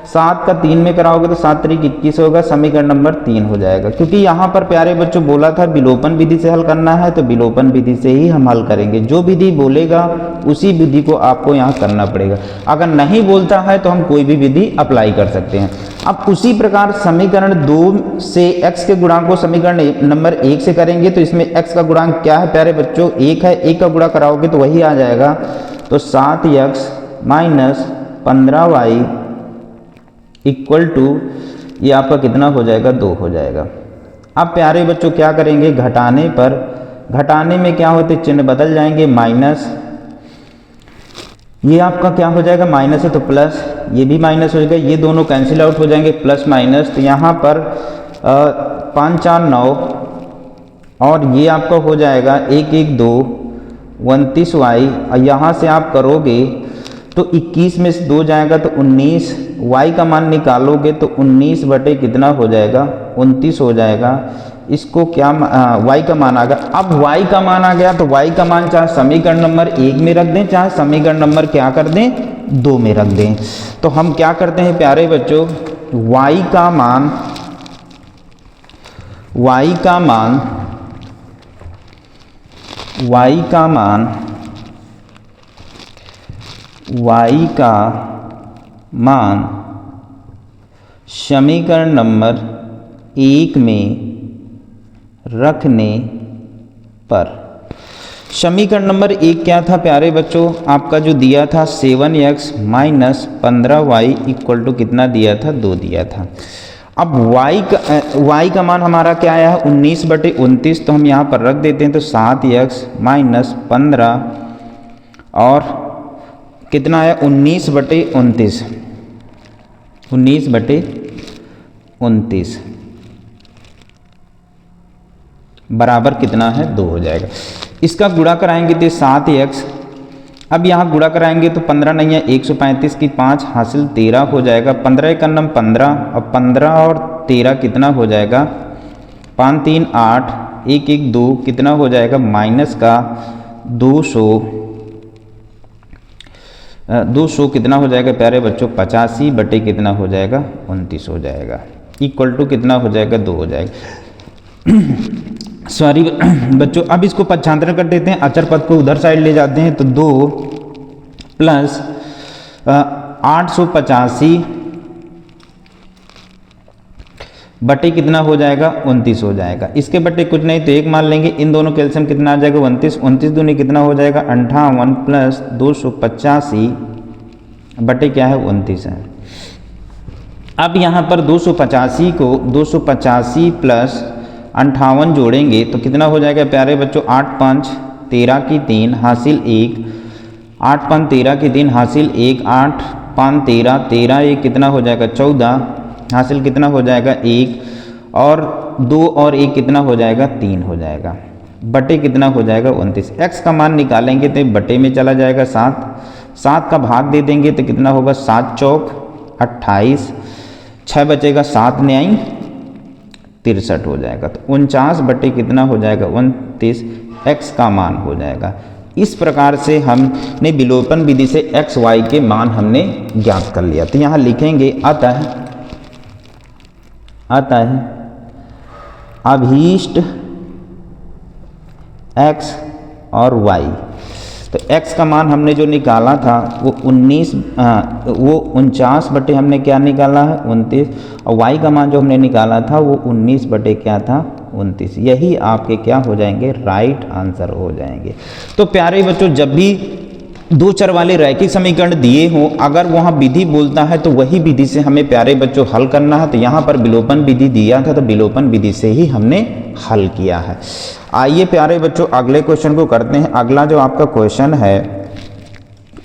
7 का 3 में कराओगे तो 7 3 21 होगा, समीकरण नंबर 3 हो जाएगा। क्योंकि यहाँ पर प्यारे बच्चों बोला था विलोपन विधि से हल करना है, तो विलोपन विधि से ही हम हल करेंगे। जो विधि बोलेगा उसी विधि को आपको यहाँ करना पड़ेगा। अगर नहीं बोलता है तो हम कोई भी विधि अप्लाई कर सकते हैं। अब उसी प्रकार समीकरण 2 से x के गुणांक को समीकरण नंबर 1 से करेंगे तो इसमें x का गुणांक क्या है प्यारे बच्चों, 1 है, 1 का गुणा कराओगे तो वही आ जाएगा। तो 7x minus 15y equal to ये आपका कितना हो जाएगा, 2 हो जाएगा। अब प्यारे बच्चों क्या करेंगे, घटाने पर, घटाने में क्या होते चिन्ह बदल जाएंगे, माइनस, ये आपका क्या हो जाएगा, माइनस है तो प्लस, ये भी माइनस हो जाएगा, ये दोनों कैंसिल आउट हो जाएंगे, प्लस माइनस। तो यहाँ पर 5 4 9 और ये आपका हो जाएगा 1 1 2 29y, और यहाँ से आप करोगे तो 21 में से 2 जाएगा तो 19, y का मान निकालोगे तो 19 बटे कितना हो जाएगा, 29 हो जाएगा। इसको क्या y का मान आ गया। अब y का मान आ गया तो y का मान चाहे समीकरण नंबर 1 में रख दें, चाहे समीकरण नंबर क्या कर दें, 2 में रख दें। तो हम क्या करते हैं प्यारे बच्चों, y का मान समीकरण नंबर 1 में रखने पर, समीकरण नंबर 1 क्या था प्यारे बच्चों, आपका जो दिया था 7x minus 15y equal to कितना दिया था, 2 दिया था। अब y का मान हमारा क्या आया है, 19 बटे 29, तो हम यहाँ पर रख देते हैं। तो 7x माइनस 15 और कितना आया, 19 बटे 29, 19 बटे 29 बराबर कितना है, 2 हो जाएगा। इसका गुणा कराएंगे तो 7x, अब यहाँ गुणा कराएंगे तो 15 नहीं है, 135 की 5 हासिल 13 हो जाएगा, 15 एक नम 15, अब 15 और 13 कितना हो जाएगा, 5 3 8, 1 1 2 कितना हो जाएगा, माइनस का 200 कितना हो जाएगा प्यारे बच्चों, 85 बटे कितना हो जाएगा, 29 हो जाएगा, इक्वल टू कितना हो जाएगा, 2 हो जाएगा। सॉरी बच्चों, अब इसको पक्षांतरण कर देते हैं, अचर पद को उधर साइड ले जाते हैं। तो 2 प्लस 885 बटे कितना हो जाएगा, 29 हो जाएगा। इसके बटे कुछ नहीं तो 1 मान लेंगे, इन दोनों कैल्शियम कितना आ जाएगा, 29, 29 दूनी कितना हो जाएगा, 58 प्लस 285 बटे क्या है, 29 है। अब यहाँ पर 285 को 285 प्लस 58 जोड़ेंगे तो कितना हो जाएगा प्यारे बच्चों, 8 5 13 की 3 हासिल 1, 8 5 13 की 3 हासिल 1, 8 5 13, 13 1 कितना हो जाएगा, 14 हासिल कितना हो जाएगा, 1, और 2 और 1 कितना हो जाएगा, 3 हो जाएगा। बटे कितना हो जाएगा 29। x का मान निकालेंगे तो बटे में चला जाएगा 7, 7 का भाग दे देंगे तो कितना होगा 7 चौक 28, 6 बचेगा 7 न्याई 63 हो जाएगा। तो 49 बटे कितना हो जाएगा 29 x का मान हो जाएगा। इस प्रकार से हमने विलोपन विधि से x y के मान हमने ज्ञात कर लिया। तो यहाँ लिखेंगे अतः अभीष्ट x और y। तो x का मान हमने जो निकाला था वो 49 बटे हमने क्या निकाला है 29, और y का मान जो हमने निकाला था वो 19 बटे क्या था 29। यही आपके क्या हो जाएंगे राइट आंसर हो जाएंगे। तो प्यारे बच्चों, जब भी दो चर वाले रैखिक समीकरण दिए हों, अगर वहाँ विधि बोलता है तो वही विधि से हमें प्यारे बच्चों हल करना है। तो यहाँ पर विलोपन विधि दिया था तो विलोपन विधि से ही हमने हल किया है। आइए प्यारे बच्चों अगले क्वेश्चन को करते हैं। अगला जो आपका क्वेश्चन है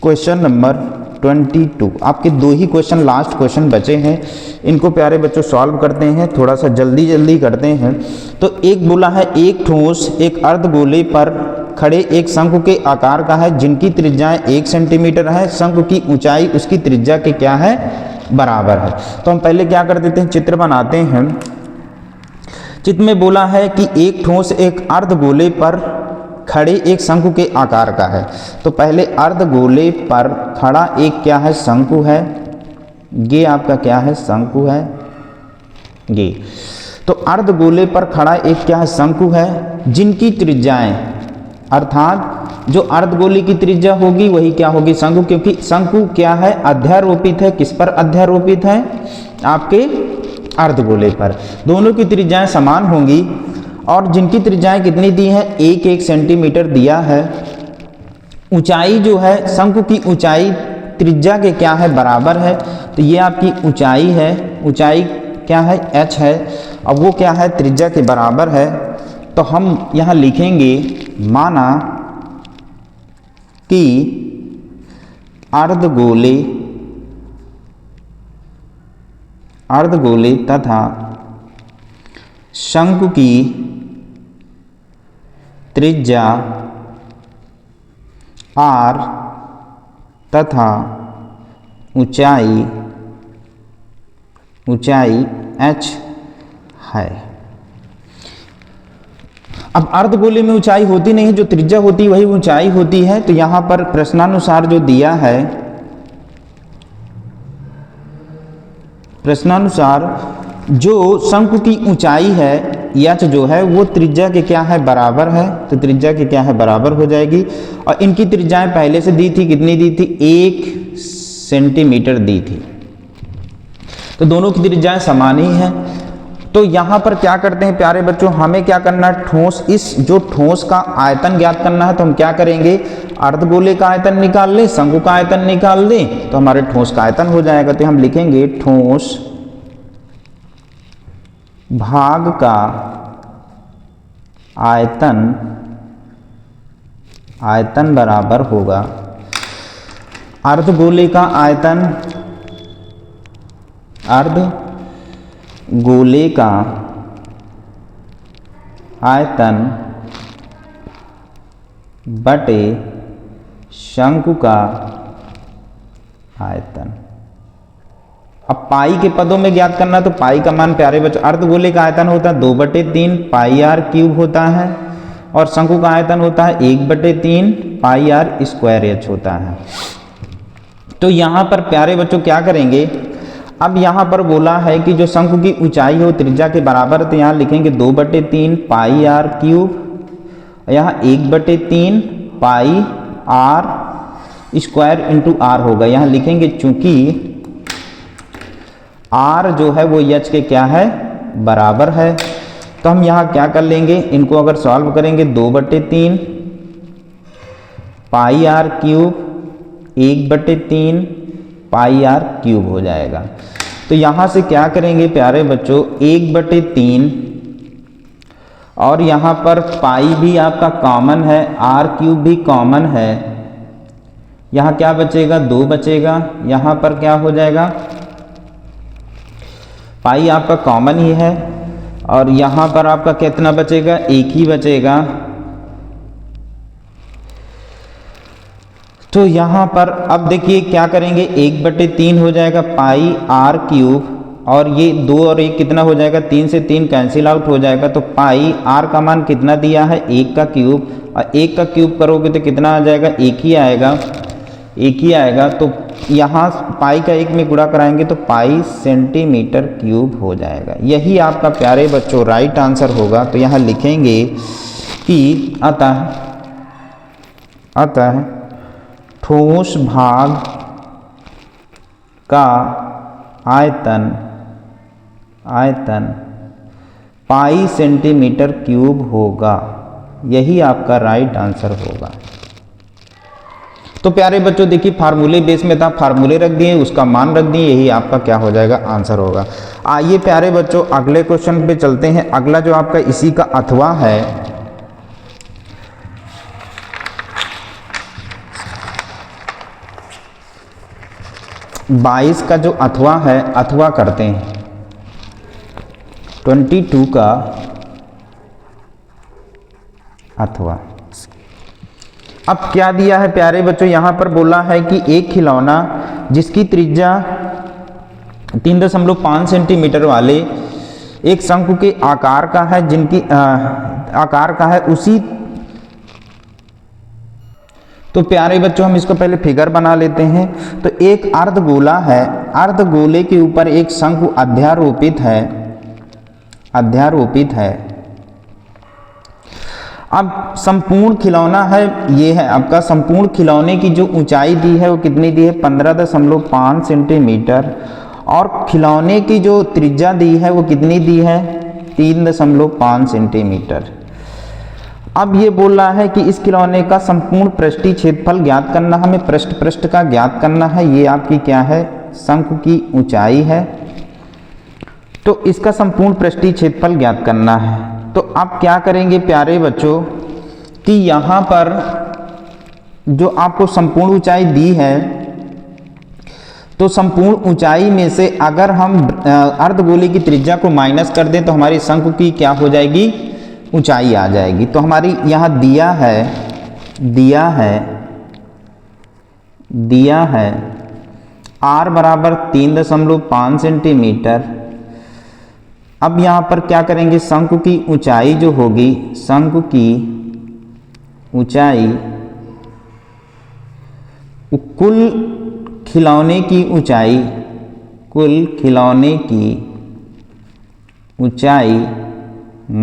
क्वेश्चन नंबर 22। आपके दो ही क्वेश्चन लास्ट क्वेश्चन बचे हैं, इनको प्यारे बच्चों सॉल्व करते हैं। थोड़ा सा जल्दी करते हैं। तो एक बोला है एक ठोस एक अर्धगोले पर खड़े एक शंकु के आकार का है जिनकी त्रिज्याएं 1 सेंटीमीटर है, शंकु की ऊंचाई उसकी त्रिज्या के क्या है बराबर है। तो हम पहले क्या कर देते हैं चित्र बनाते हैं। चित्र में बोला है कि एक ठोस एक अर्धगोले पर खड़े एक शंकु के आकार का है। तो पहले अर्धगोले पर खड़ा एक क्या है शंकु है, ये आपका क्या है शंकु है ये। तो अर्धगोले पर खड़ा एक क्या है शंकु है जिनकी त्रिज्याएं, अर्थात जो अर्धगोले की त्रिज्या होगी वही क्या होगी शंकु, क्योंकि शंकु क्या है अध्यारोपित है। किस पर अध्यारोपित है आपके अर्धगोले पर। दोनों की त्रिज्याएं समान होंगी और जिनकी त्रिज्याएं कितनी दी है 1 सेंटीमीटर दिया है। ऊंचाई जो है शंकु की ऊंचाई त्रिज्या के क्या है बराबर है। तो ये आपकी ऊंचाई है, ऊंचाई क्या है h है, अब वो क्या है त्रिज्या के बराबर है। तो हम यहाँ लिखेंगे माना कि अर्धगोले तथा शंकु की त्रिज्या r तथा ऊंचाई h है। अब अर्धगोले में ऊंचाई होती नहीं, जो त्रिज्या होती है वही ऊंचाई होती है। तो यहाँ पर प्रश्नानुसार जो दिया है, प्रश्नानुसार जो शंकु की ऊंचाई है h जो है वो त्रिज्या के क्या है बराबर है। तो त्रिज्या के क्या है बराबर हो जाएगी। और इनकी त्रिज्याएं पहले से दी थी, कितनी दी थी 1 सेंटीमीटर दी थी। तो दोनों की त्रिज्याएं समान ही है। तो यहाँ पर क्या करते हैं प्यारे बच्चों, हमें क्या करना है ठोस, इस जो ठोस का आयतन ज्ञात करना है। तो हम क्या करेंगे अर्धगोले का आयतन निकाल लें, शंकु का आयतन निकाल दें तो हमारे ठोस का आयतन हो जाएगा। तो हम लिखेंगे ठोस भाग का आयतन बराबर होगा अर्धगोले का आयतन, अर्धगोले का आयतन बटे शंकु का आयतन। अब पाई के पदों में ज्ञात करना, तो पाई का मान प्यारे बच्चों अर्धगोले का आयतन होता है 2/3 पाई r क्यूब होता है और शंकु का आयतन होता है 1/3 पाई r स्क्वायर h होता है। तो यहाँ पर प्यारे बच्चों क्या करेंगे, अब यहाँ पर बोला है कि जो शंकु की ऊंचाई हो त्रिज्या के बराबर, तो यहाँ लिखेंगे 2/3 पाई r क्यूब, यहाँ 1/3 पाई r स्क्वायर इंटू r होगा। यहाँ लिखेंगे चूंकि r जो है वो h के क्या है बराबर है। तो हम यहाँ क्या कर लेंगे, इनको अगर सॉल्व करेंगे 2/3 पाई r क्यूब 1/3 पाई r क्यूब हो जाएगा। तो यहाँ से क्या करेंगे प्यारे बच्चों 1/3 और यहाँ पर पाई भी आपका कॉमन है, r क्यूब भी कॉमन है। यहाँ क्या बचेगा 2 बचेगा, यहाँ पर क्या हो जाएगा पाई आपका कॉमन ही है और यहाँ पर आपका कितना बचेगा 1 ही बचेगा। तो यहाँ पर अब देखिए क्या करेंगे, 1/3 हो जाएगा पाई आर क्यूब, और ये 2 और 1 कितना हो जाएगा, 3 से 3 कैंसिल आउट हो जाएगा। तो पाई आर का मान कितना दिया है, 1 का क्यूब, और 1 का क्यूब करोगे तो कितना आ जाएगा, 1 ही आएगा, 1 ही आएगा। तो यहाँ पाई का 1 में गुणा कराएंगे तो पाई सेंटीमीटर क्यूब हो जाएगा। यही आपका प्यारे बच्चों राइट आंसर होगा। तो यहाँ लिखेंगे कि अतः ठोस भाग का आयतन पाई सेंटीमीटर क्यूब होगा। यही आपका राइट आंसर होगा। तो प्यारे बच्चों देखिए फार्मूले बेस में था, फार्मूले रख दिए, उसका मान रख दिए, यही आपका क्या हो जाएगा, आंसर होगा। आइए प्यारे बच्चों अगले क्वेश्चन पे चलते हैं। अगला जो आपका इसी का अथवा है, बाईस का जो अथवा है, अथवा करते हैं 22 का अथवा। अब क्या दिया है प्यारे बच्चों, यहां पर बोला है कि एक खिलौना जिसकी त्रिज्या 3.5 सेंटीमीटर वाले एक शंकु के आकार का है, जिनकी आकार का है उसी। तो प्यारे बच्चों हम इसको पहले फिगर बना लेते हैं। तो एक अर्धगोला है, अर्धगोले के ऊपर एक शंकु अध्यारोपित है। अब संपूर्ण खिलौना है, ये है आपका संपूर्ण खिलौने की जो ऊंचाई दी है वो कितनी दी है, 15.5 सेंटीमीटर, और खिलौने की जो त्रिज्या दी है वो कितनी दी है, 3.5 सेंटीमीटर। अब ये बोल रहा है कि इस खिलौने का संपूर्ण पृष्ठीय क्षेत्रफल ज्ञात करना, हमें पृष्ठ का ज्ञात करना है। ये आपकी क्या है, शंकु की ऊंचाई है, तो इसका संपूर्ण पृष्ठीय क्षेत्रफल ज्ञात करना है। तो आप क्या करेंगे प्यारे बच्चों कि यहाँ पर जो आपको संपूर्ण ऊंचाई दी है, तो संपूर्ण ऊंचाई में से अगर हम अर्धगोले की त्रिज्या को माइनस कर दें तो हमारी शंकु की क्या हो जाएगी, ऊंचाई आ जाएगी। तो हमारी यहाँ दिया है r बराबर 3.5 सेंटीमीटर। अब यहाँ पर क्या करेंगे, शंकु की ऊंचाई जो होगी, शंकु की ऊंचाई कुल खिलौने की ऊंचाई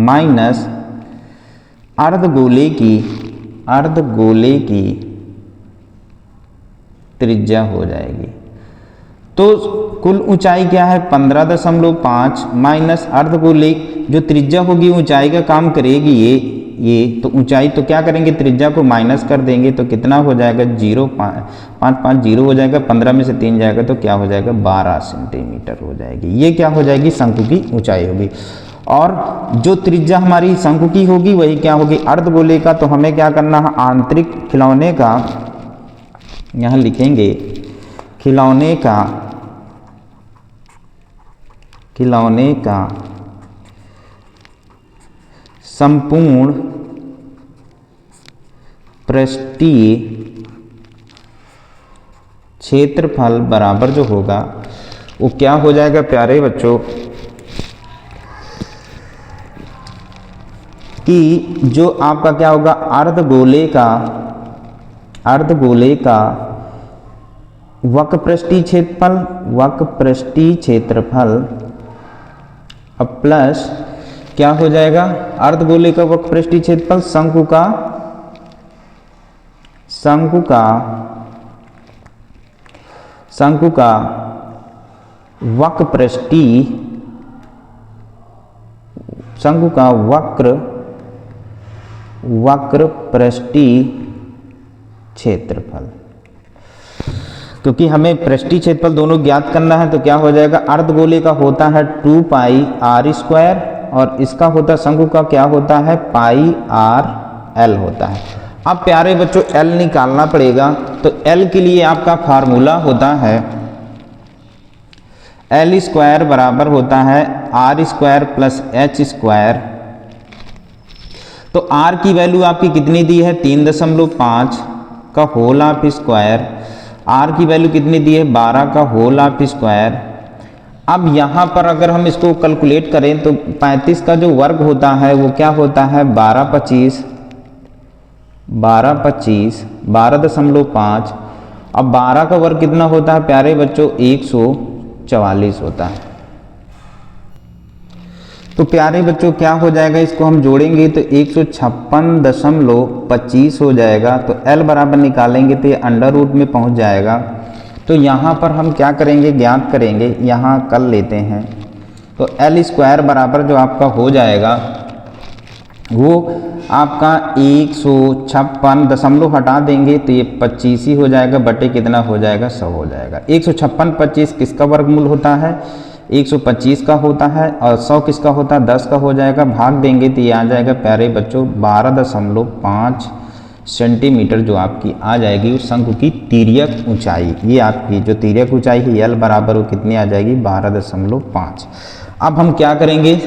माइनस अर्धगोले की त्रिज्या हो जाएगी। तो कुल ऊंचाई क्या है, 15.5 माइनस अर्धगोले जो त्रिज्या होगी ऊंचाई का काम करेगी ये तो ऊंचाई, तो क्या करेंगे, त्रिज्या को माइनस कर देंगे तो कितना हो जाएगा, 0.550 हो जाएगा, 15 में से 3 जाएगा तो क्या हो जाएगा, 12 सेंटीमीटर हो जाएगी। ये क्या हो जाएगी, शंकु की ऊंचाई होगी। और जो त्रिज्या हमारी शंकु की होगी वही क्या होगी, अर्धगोले का। तो हमें क्या करना है, आंतरिक खिलौने का, यहाँ लिखेंगे खिलौने का संपूर्ण पृष्ठीय क्षेत्रफल बराबर जो होगा वो क्या हो जाएगा प्यारे बच्चों, कि जो आपका क्या होगा, अर्धगोले का वक्रपृष्ठीय क्षेत्रफल अब प्लस क्या हो जाएगा, अर्धगोले का वक्रपृष्ठीय क्षेत्रफल शंकु का वक्रपृष्ठीय क्षेत्रफल। क्योंकि हमें पृष्ठीय क्षेत्रफल दोनों ज्ञात करना है तो क्या हो जाएगा, अर्धगोले का होता है 2 पाई r स्क्वायर और इसका होता शंकु का क्या होता है, पाई r l होता है। अब प्यारे बच्चों l निकालना पड़ेगा। तो l के लिए आपका फार्मूला होता है l स्क्वायर बराबर होता है r square plus h square. तो r की वैल्यू आपकी कितनी दी है, 3.5 का होल ऑफ स्क्वायर, आर की वैल्यू कितनी दी है 12 का होल ऑफ स्क्वायर। अब यहाँ पर अगर हम इसको कैलकुलेट करें तो 35 का जो वर्ग होता है वो क्या होता है 12×25, 12.5। अब 12 का वर्ग कितना होता है प्यारे बच्चों 144 होता है। तो प्यारे बच्चों क्या हो जाएगा, इसको हम जोड़ेंगे तो 156.25 हो जाएगा। तो L बराबर निकालेंगे तो ये अंडर रूट में पहुंच जाएगा। तो यहाँ पर हम क्या करेंगे, ज्ञात करेंगे, यहाँ कर लेते हैं। तो L स्क्वायर बराबर जो आपका हो जाएगा वो आपका 156 दशमलव हटा देंगे तो ये 25 ही हो जाएगा, बटे कितना हो जाएगा 100 हो जाएगा। 156/25 किसका वर्गमूल होता है 125 का होता है, और 100 किसका होता है 10 का हो जाएगा। भाग देंगे तो ये आ जाएगा प्यारे बच्चों 12.5 सेंटीमीटर जो आपकी आ जाएगी उस शंकु की तिर्यक ऊंचाई। ये आपकी जो तिर्यक ऊंचाई है L बराबर वो कितनी आ जाएगी 12.5। अब हम क्या करेंगे,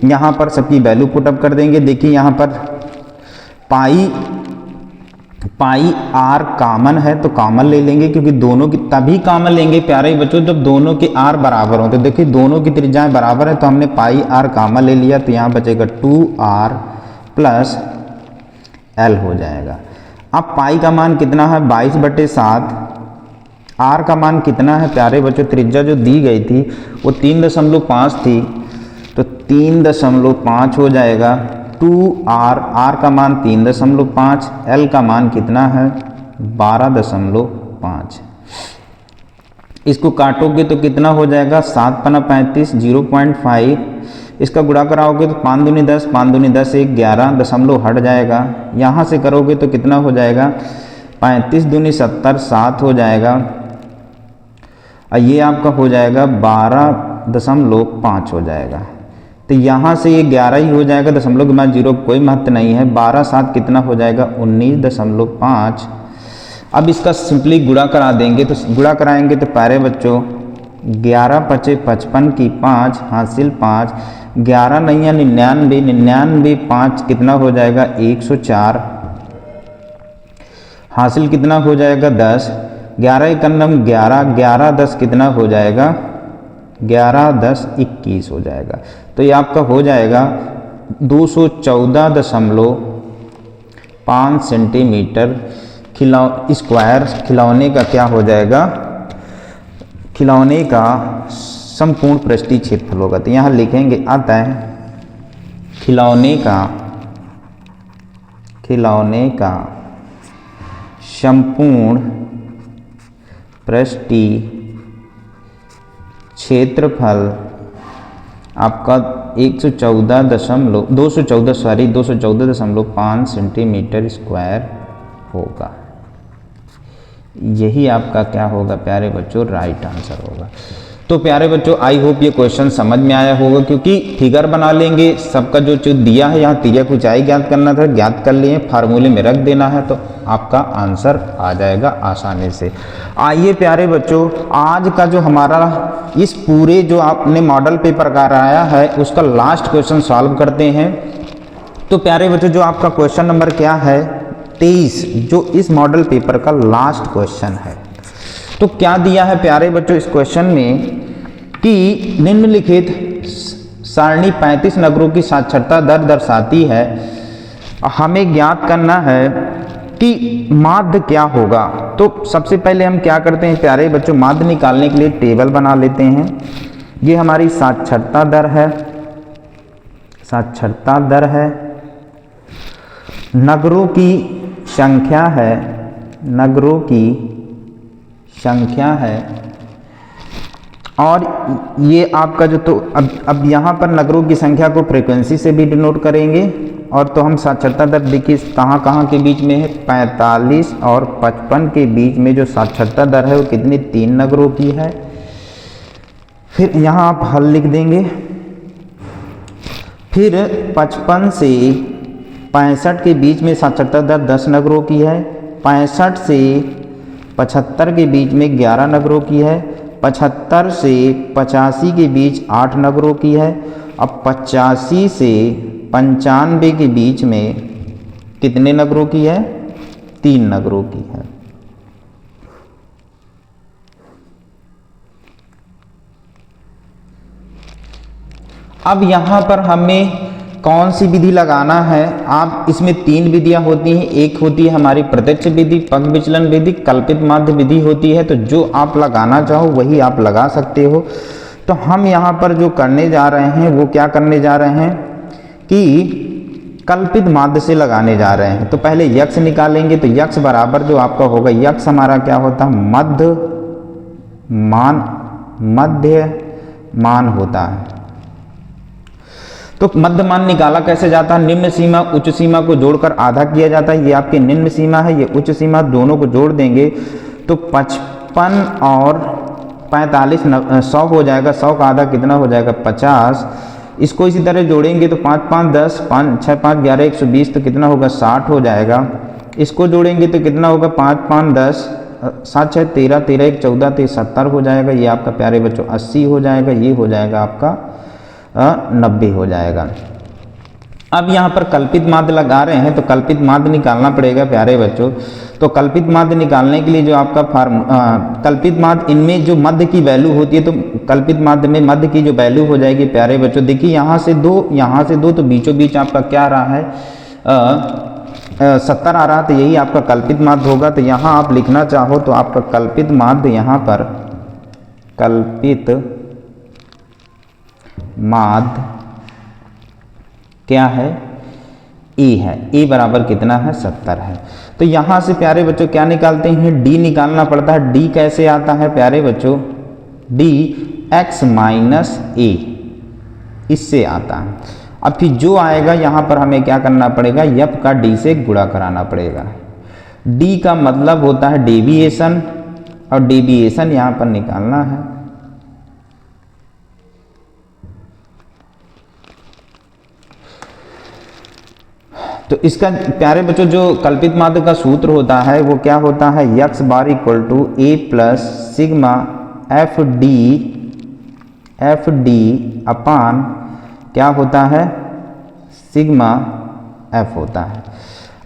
यहाँ पर सबकी वैल्यू पुटअप कर देंगे। देखिए यहाँ पर पाई आर कॉमन है तो कॉमन ले लेंगे, क्योंकि दोनों की तभी कॉमन लेंगे प्यारे बच्चों जब दोनों के आर बराबर हो। तो देखिए दोनों की त्रिज्याएं बराबर है तो हमने पाई आर कॉमन ले लिया, तो यहाँ बचेगा 2r + L हो जाएगा। अब पाई का मान कितना है 22/7, आर का मान कितना है प्यारे बच्चों, त्रिज्या जो दी गई थी वो 3.5 थी, तो 3.5 हो जाएगा। 2r, आर का मान 3.5, L का मान कितना है 12.5। इसको काटोगे तो कितना हो जाएगा 7×35 0.5। इसका गुणा कराओगे तो 5 दूनी 10, 5 दूनी 10 1 11 दशमलव हट जाएगा। यहाँ से करोगे तो कितना हो जाएगा 35 दूनी 70 7 हो जाएगा, और ये आपका हो जाएगा 12.5 हो जाएगा। तो यहाँ से ये 11 ही हो जाएगा, दशमलव के बाद 0 कोई महत्व नहीं है। 12×7 कितना हो जाएगा 19.5। अब इसका सिंपली गुणा करा देंगे, तो गुणा कराएंगे तो प्यारे बच्चों 11×5 = 55 की 5 हासिल 5, 11 नहीं 99, 99 5 कितना हो जाएगा 104, हासिल कितना हो जाएगा 10, 11 × 11, 11 10 कितना हो जाएगा 11 10 21 हो जाएगा। तो ये आपका हो जाएगा 214.5 सेंटीमीटर स्क्वायर खिलौने का क्या हो जाएगा, खिलौने का संपूर्ण पृष्ठीय क्षेत्रफल होगा। तो यहाँ लिखेंगे आता है खिलौने का संपूर्ण पृष्ठीय क्षेत्रफल आपका 214.5 सेंटीमीटर स्क्वायर होगा। यही आपका क्या होगा प्यारे बच्चों राइट आंसर होगा। तो प्यारे बच्चों आई होप ये क्वेश्चन समझ में आया होगा, क्योंकि फिगर बना लेंगे, सबका जो दिया है यहाँ तिर्यक ऊंचाई ज्ञात करना था, ज्ञात कर लिए, फार्मूले में रख देना है तो आपका आंसर आ जाएगा आसानी से। आइए प्यारे बच्चों आज का जो हमारा इस पूरे जो आपने मॉडल पेपर कराया है उसका लास्ट क्वेश्चन सॉल्व करते हैं। तो प्यारे बच्चों जो आपका क्वेश्चन नंबर क्या है 23, जो इस मॉडल पेपर का लास्ट क्वेश्चन है। तो क्या दिया है प्यारे बच्चों इस क्वेश्चन में कि निम्नलिखित सारणी 35 नगरों की साक्षरता दर दर्शाती है, हमें ज्ञात करना है कि माध्य क्या होगा। तो सबसे पहले हम क्या करते हैं प्यारे बच्चों, माध्य निकालने के लिए टेबल बना लेते हैं। ये हमारी साक्षरता दर है, साक्षरता दर है, नगरों की संख्या है, नगरों की संख्या है, और ये आपका जो तो अब यहाँ पर नगरों की संख्या को फ्रीक्वेंसी से भी डिनोट करेंगे। और तो हम साक्षरता दर देखिए कहाँ के बीच में है 45 और 55 के बीच में जो साक्षरता दर है वो कितनी 3 नगरों की है। फिर यहाँ आप हल लिख देंगे। फिर 55 से 65 के बीच में साक्षरता दर 10 नगरों की है, 65 से 75 के बीच में 11 नगरों की है, 75 से 85 के बीच 8 नगरों की है। अब 85 से 95 के बीच में कितने नगरों की है 3 नगरों की है। अब यहाँ पर हमें कौन सी विधि लगाना है? आप इसमें 3 विधियां होती हैं। एक होती है हमारी प्रत्यक्ष विधि, पग विचलन विधि, कल्पित माध्य विधि होती है। तो जो आप लगाना चाहो वही आप लगा सकते हो। तो हम यहाँ पर जो करने जा रहे हैं वो क्या करने जा रहे हैं कि कल्पित माध्य से लगाने जा रहे हैं। तो पहले यक्ष निकालेंगे। तो यक्ष बराबर जो आपका होगा, यक्ष हमारा क्या होता है? मध्य मान होता है। तो मध्य मान निकाला कैसे जाता है? निम्न सीमा उच्च सीमा को जोड़कर आधा किया जाता है। ये आपकी निम्न सीमा है, ये उच्च सीमा, दोनों को जोड़ देंगे तो 55 और 45 100 हो जाएगा। 100 का आधा कितना हो जाएगा? 50। इसको इसी तरह जोड़ेंगे तो 5 5 10, 5 6 5 11 120, तो कितना होगा? 60 हो जाएगा। इसको जोड़ेंगे तो कितना होगा? 5 5 10, 7 6 13, 13 1 14, तो 70 हो जाएगा। ये आपका प्यारे बच्चों 80 हो जाएगा। ये हो जाएगा आपका 90 हो जाएगा। अब यहाँ पर कल्पित माध्य लगा रहे हैं तो कल्पित माध्य निकालना पड़ेगा प्यारे बच्चों। तो कल्पित माध्य निकालने के लिए जो आपका कल्पित माध्य, इनमें जो मध्य की वैल्यू होती है, तो कल्पित माध्य में मध्य की जो वैल्यू हो जाएगी प्यारे बच्चों, देखिए यहाँ से 2, तो बीचों बीच आपका क्या आ रहा है? 70 आ रहा है। तो यही आपका कल्पित माध्य होगा। तो यहाँ आप लिखना चाहो तो आपका कल्पित माध्य, यहाँ पर कल्पित माध्य क्या है? ए है। ए बराबर कितना है? 70 है। तो यहाँ से प्यारे बच्चों क्या निकालते हैं? डी निकालना पड़ता है। डी कैसे आता है प्यारे बच्चों? डी x माइनस ए, इससे आता है। अब फिर जो आएगा यहाँ पर हमें क्या करना पड़ेगा? यप का डी से गुणा कराना पड़ेगा। डी का मतलब होता है डेविएशन, और डेविएशन यहाँ पर निकालना है। तो इसका प्यारे बच्चों जो कल्पित माध्य का सूत्र होता है वो क्या होता है? X bar equal to A plus sigma F D upon क्या होता है? सिग्मा एफ होता है।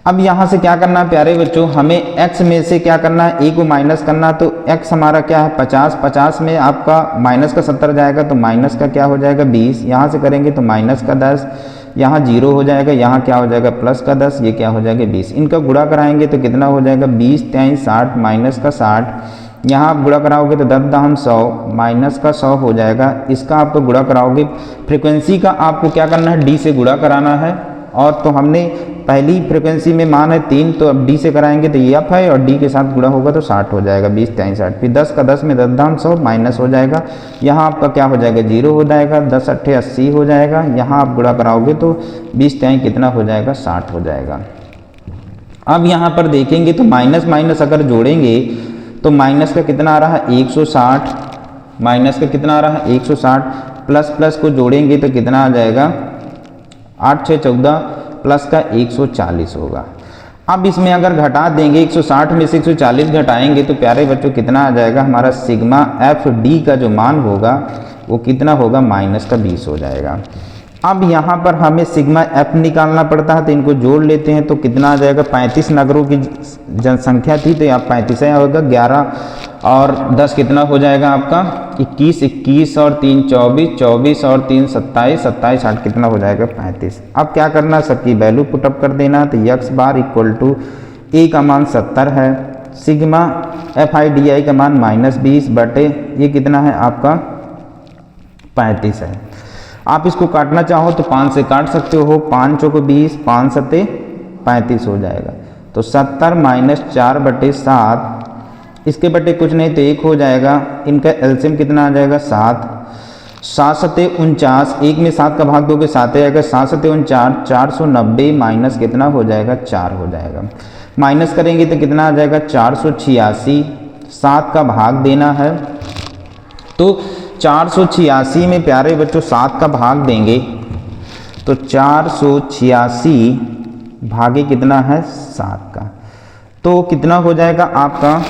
अब यहाँ से क्या करना है प्यारे बच्चों? हमें x में से क्या करना है? a को माइनस करना। तो x हमारा क्या है? 50। 50 में आपका माइनस का 70 जाएगा तो माइनस का क्या हो जाएगा? 20। यहाँ से करेंगे तो माइनस का 10, यहाँ 0 हो जाएगा। यहाँ क्या हो जाएगा? प्लस का 10, ये क्या हो जाएगा? 20। इनका गुणा कराएंगे तो कितना हो जाएगा? 20 × 60 माइनस का 60। यहाँ आप गुणा कराओगे तो 10 दाम 100 माइनस का 100 हो जाएगा। इसका आपको गुणा कराओगे, फ्रीक्वेंसी का आपको क्या करना है? डी से गुणा कराना है। और तो हमने पहली फ्रीक्वेंसी में मान है 3, तो अब डी से कराएंगे तो ये एफ है, और डी के साथ गुणा होगा तो 60 हो जाएगा। 20 × 60, फिर 10 का 10 में 10 दाम 100 माइनस हो जाएगा। यहाँ आपका क्या हो जाएगा? 0 हो जाएगा। 10 8 80 हो जाएगा। यहाँ आप गुणा कराओगे तो 20 × कितना हो जाएगा? 60 हो जाएगा। अब यहाँ पर देखेंगे तो माइनस माइनस अगर जोड़ेंगे तो माइनस का कितना आ रहा है? 160। माइनस का कितना आ रहा है? 160। प्लस प्लस को जोड़ेंगे तो कितना आ जाएगा? 8 6 14, प्लस का 140 होगा। अब इसमें अगर घटा देंगे, 160 में से 140 घटाएंगे तो प्यारे बच्चों कितना आ जाएगा? हमारा सिग्मा एफ डी का जो मान होगा वो कितना होगा? माइनस का 20 हो जाएगा। अब यहाँ पर हमें सिग्मा एफ निकालना पड़ता है, तो इनको जोड़ लेते हैं तो कितना आ जाएगा? 35 नगरों की जनसंख्या थी तो यहाँ 35 होगा। 11 और 10 कितना हो जाएगा आपका? 21। 21 और 3 24, 24 और 3 27, 27 8 कितना हो जाएगा? 35। अब क्या करना? सबकी वैल्यू पुटअप कर देना। तो यक्स बार इक्वल टू ए का मान 70 है, sigma F I D I का मान -20 बटे ये कितना है आपका? 35 है। आप इसको काटना चाहो तो 5 से काट सकते हो। 5 चौको 20, 5 सते 35 हो जाएगा। तो 70 माइनस 4 बटे 7, इसके बटे कुछ नहीं तो 1 हो जाएगा। इनका एलसीएम कितना आ जाएगा? 7। 7 सते 49, 1 में 7 का भाग दोगे 7 आएगा। 7 सते 49, 490 माइनस कितना हो जाएगा? 4 हो जाएगा। माइनस करेंगे तो कितना आ जाएगा? 486। 7 का भाग देना है तो 486 में प्यारे बच्चों 7 का भाग देंगे तो 486 भागे कितना है? 7 का, तो कितना हो जाएगा आपका?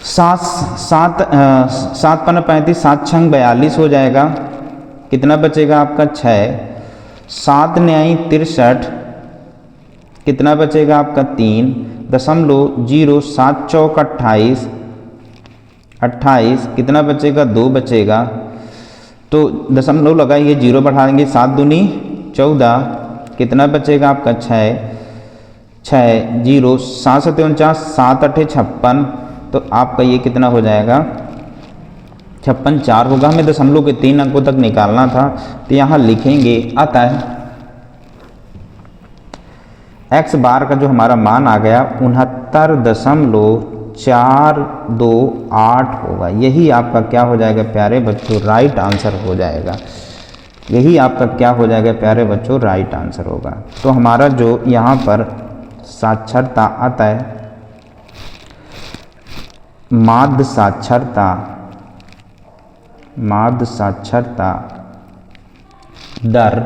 7 पन्ना 35, 7 छंग 42 हो जाएगा। कितना बचेगा आपका? 6। 7 न्याई 63 कितना बचेगा आपका 3.07 चौक 28, 28 कितना बचेगा 2 बचेगा, तो दशमलव लगाएंगे, 0 बढ़ाएंगे, 7 दूनी 14 कितना बचेगा आपका 6, 0 7 7 49 7 8 56, तो आपका ये कितना हो जाएगा 56 4 होगा। हमें दशमलव के 3 अंकों तक निकालना था, तो यहाँ लिखेंगे अतः x बार का जो हमारा मान आ गया 69.428 होगा। यही आपका क्या हो जाएगा प्यारे बच्चों, राइट आंसर हो जाएगा। यही आपका क्या हो जाएगा प्यारे बच्चों, राइट आंसर होगा। तो हमारा जो यहाँ पर साक्षरता आता है, माध्य साक्षरता दर